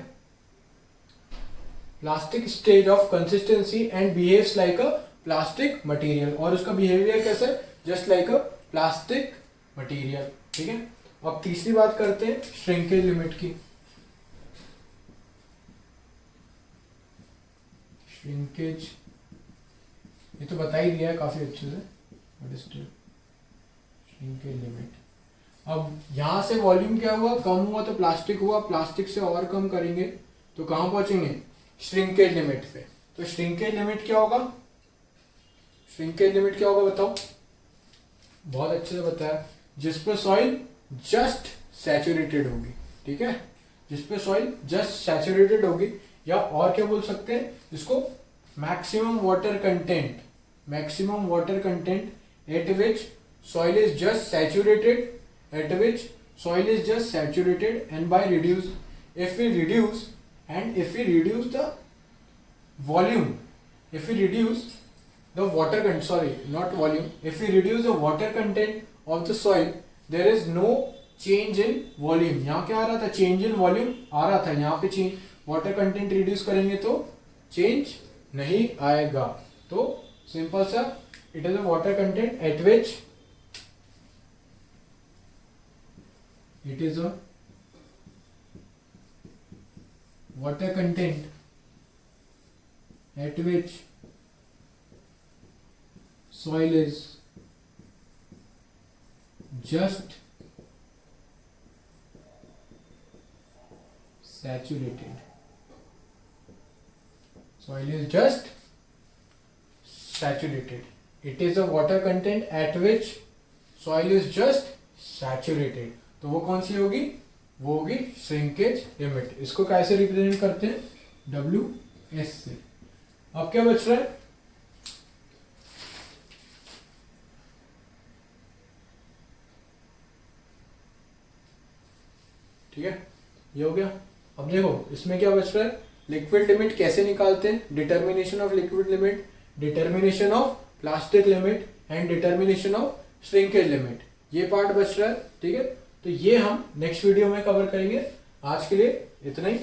Plastic stage of consistency and behaves like a plastic material, और उसका बिहेवियर कैसा है, जस्ट लाइक अ प्लास्टिक मटेरियल, ठीक है। अब तीसरी बात करते हैं श्रिंकेज लिमिट की। श्रिंकेज ये तो बता ही दिया है काफी अच्छे से, बट स्टिल श्रिंकेज लिमिट। अब यहां से वॉल्यूम क्या हुआ, कम हुआ तो प्लास्टिक हुआ, प्लास्टिक से और कम करेंगे तो कहां पहुंचेंगे, श्रिंकेज लिमिट पे। तो श्रिंकेज लिमिट क्या होगा, श्रिंकेज लिमिट क्या होगा बताओ, बहुत अच्छे से बताया, जिस पे सॉइल जस्ट सैचुरेटेड होगी, ठीक है। जिस पे सॉइल जस्ट सैचुरेटेड होगी, या और क्या बोल सकते हैं इसको, maximum water content maximum water content at which soil is just saturated, at which soil is just saturated, and by reduce, if we reduce the volume, if we reduce the water content, sorry, not volume, if we reduce the water content of the soil, there is no change in volume. यहाँ क्या आ रहा था, change in volume आ रहा था, यहाँ पे change water content reduce करेंगे तो change नहीं आएगा. तो सिंपल सा, it is a water content at which, it is a water content at which soil is just saturated. Soil is just saturated. It is a water content at which soil is just saturated. तो वो कौन सी होगी, वो होगी shrinkage limit. इसको कैसे represent करते हैं, WS से. अब क्या बच रहा है, ठीक है, ये हो गया. अब देखो इसमें क्या बच रहा है, लिक्विड लिमिट कैसे निकालते हैं, determination of liquid limit, determination of plastic limit and determination of shrinkage limit. ये पार्ट बच रहा है, ठीक है. तो ये हम नेक्स्ट वीडियो में कवर करेंगे. आज के लिए इतना ही.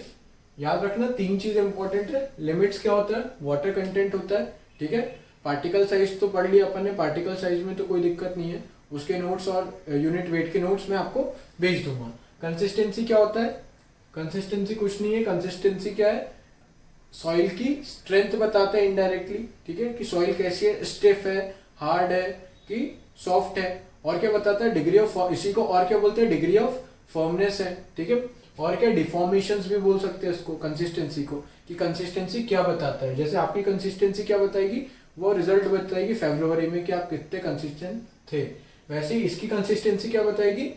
याद रखना 3 चीज इंपॉर्टेंट है. लिमिट्स क्या होता है, वाटर कंटेंट होता है, ठीक है. पार्टिकल साइज तो पढ़ लिया अपन ने, पार्टिकल साइज में तो कोई दिक्कत नहीं है. उसके नोट्स और यूनिट वेट के नोट्स मैं आपको भेज दूंगा. कंसिस्टेंसी क्या होता है, कंसिस्टेंसी कुछ नहीं है. कंसिस्टेंसी क्या है, सॉइल की स्ट्रेंथ बताता है इनडायरेक्टली, ठीक है, कि सॉइल कैसी है, स्टिफ है, हार्ड है कि सॉफ्ट है. और क्या बताता है, डिग्री ऑफ, इसी को और क्या बोलते हैं, डिग्री ऑफ फर्मनेस है, ठीक है. और क्या, डिफॉर्मेशंस भी बोल सकते हैं इसको, कंसिस्टेंसी को, कि कंसिस्टेंसी क्या बताता है. जैसे आपकी कंसिस्टेंसी क्या बताएगी, वो रिजल्ट बताएगी फरवरी में कि आप कितने कंसिस्टेंट थे. वैसे ही इसकी कंसिस्टेंसी क्या बताएगी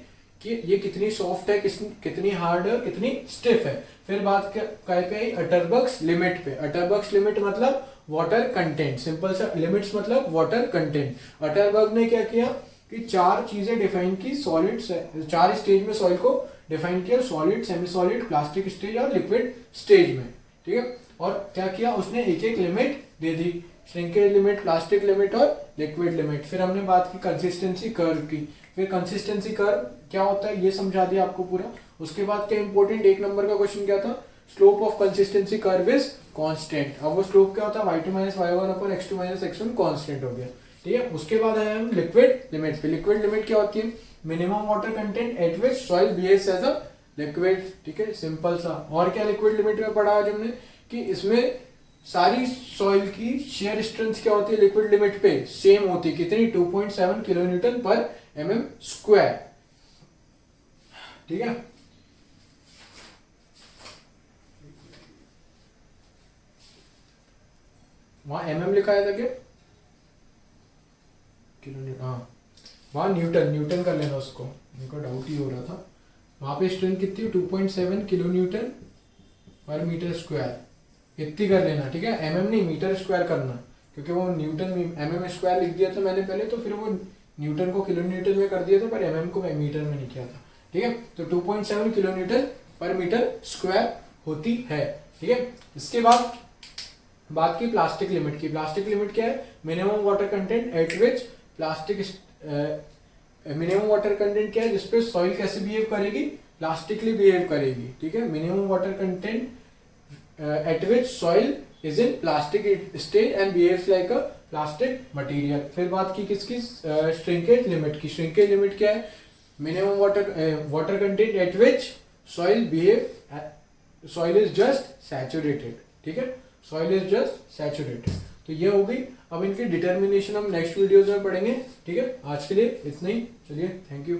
कि ये कितनी सॉफ्ट है, कितनी हार्ड है, कितनी स्टिफ है. फिर बात क्या पे आई, अटरबर्ग्स लिमिट पे. अटरबर्ग्स लिमिट मतलब वाटर कंटेंट. सिंपल सा, लिमिट्स मतलब वाटर कंटेंट. अटरबर्ग ने क्या किया कि 4 चीजें डिफाइन की, सॉलिड्स, 4 स्टेज में सॉइल को डिफाइन किया, solid, semi solid, plastic stage और लिक्विड स्टेज में, ठीक है. और क्या किया उसने, एक एक लिमिट दे दी, श्रिंकेज लिमिट, प्लास्टिक लिमिट और लिक्विड लिमिट. फिर हमने बात की कंसिस्टेंसी कर्व की. फिर कंसिस्टेंसी कर्व क्या होता है ये समझा दिया आपको पूरा. उसके बाद क्या इंपॉर्टेंट 1 नंबर का क्वेश्चन क्या था, slope of consistency curve is constant. अब वो स्लोप क्या होता है, y2 - y1 upon x2 - x1 constant हो गया, ठीक है. उसके बाद आए हम लिक्विड लिमिट पे. लिक्विड लिमिट क्या होती है, minimum water content at which soil behaves as a liquid, ठीक है, सिंपल सा. और क्या लिक्विड लिमिट में पढ़ा आज हमने कि इसमें सारी सॉइल की शेयर स्ट्रेंथ क्या होती है, लिक्विड लिमिट पे सेम होती है. कितनी, 2.7 किलोन्यूटन पर mm स्क्वायर, ठीक है. वहां mm लिखाया था क्या, किलोन्यूटन, हाँ वहां न्यूटन कर लेना उसको, मेरे को डाउट ही हो रहा था. वहां पे स्ट्रेंथ कितनी, 2.7 किलोन्यूटन पर मीटर स्क्वायर, इतनी कर लेना, ठीक है. mm नहीं, मीटर स्क्वायर करना, क्योंकि वो न्यूटन mm स्क्वायर लिख दिया था मैंने पहले, तो फिर वो न्यूटन को किलोन्यूटन में कर दिया था, पर mm को मीटर में नहीं किया था, ठीक है. तो 2.7 किलोन्यूटन पर मीटर स्क्वायर होती है, ठीक है. इसके बाद बात की प्लास्टिक लिमिट की. प्लास्टिक लिमिट क्या है, minimum water content at which plastic, minimum water content क्या है, जिसपे सॉइल कैसे बिहेव करेगी, प्लास्टिकली बिहेव करेगी, ठीक है. Minimum water content at which soil is in plastic stage and behaves like a plastic material. फिर बात की किसकी, श्रिंकेज लिमिट की. श्रिंकेज लिमिट क्या है, minimum water content at which soil behave, soil is just saturated, ठीक है, soil is just saturated. तो ये हो गई. अब इनकी डिटर्मिनेशन हम नेक्स्ट वीडियोज में पढ़ेंगे, ठीक है. आज के लिए इतना ही, चलिए, थैंक यू.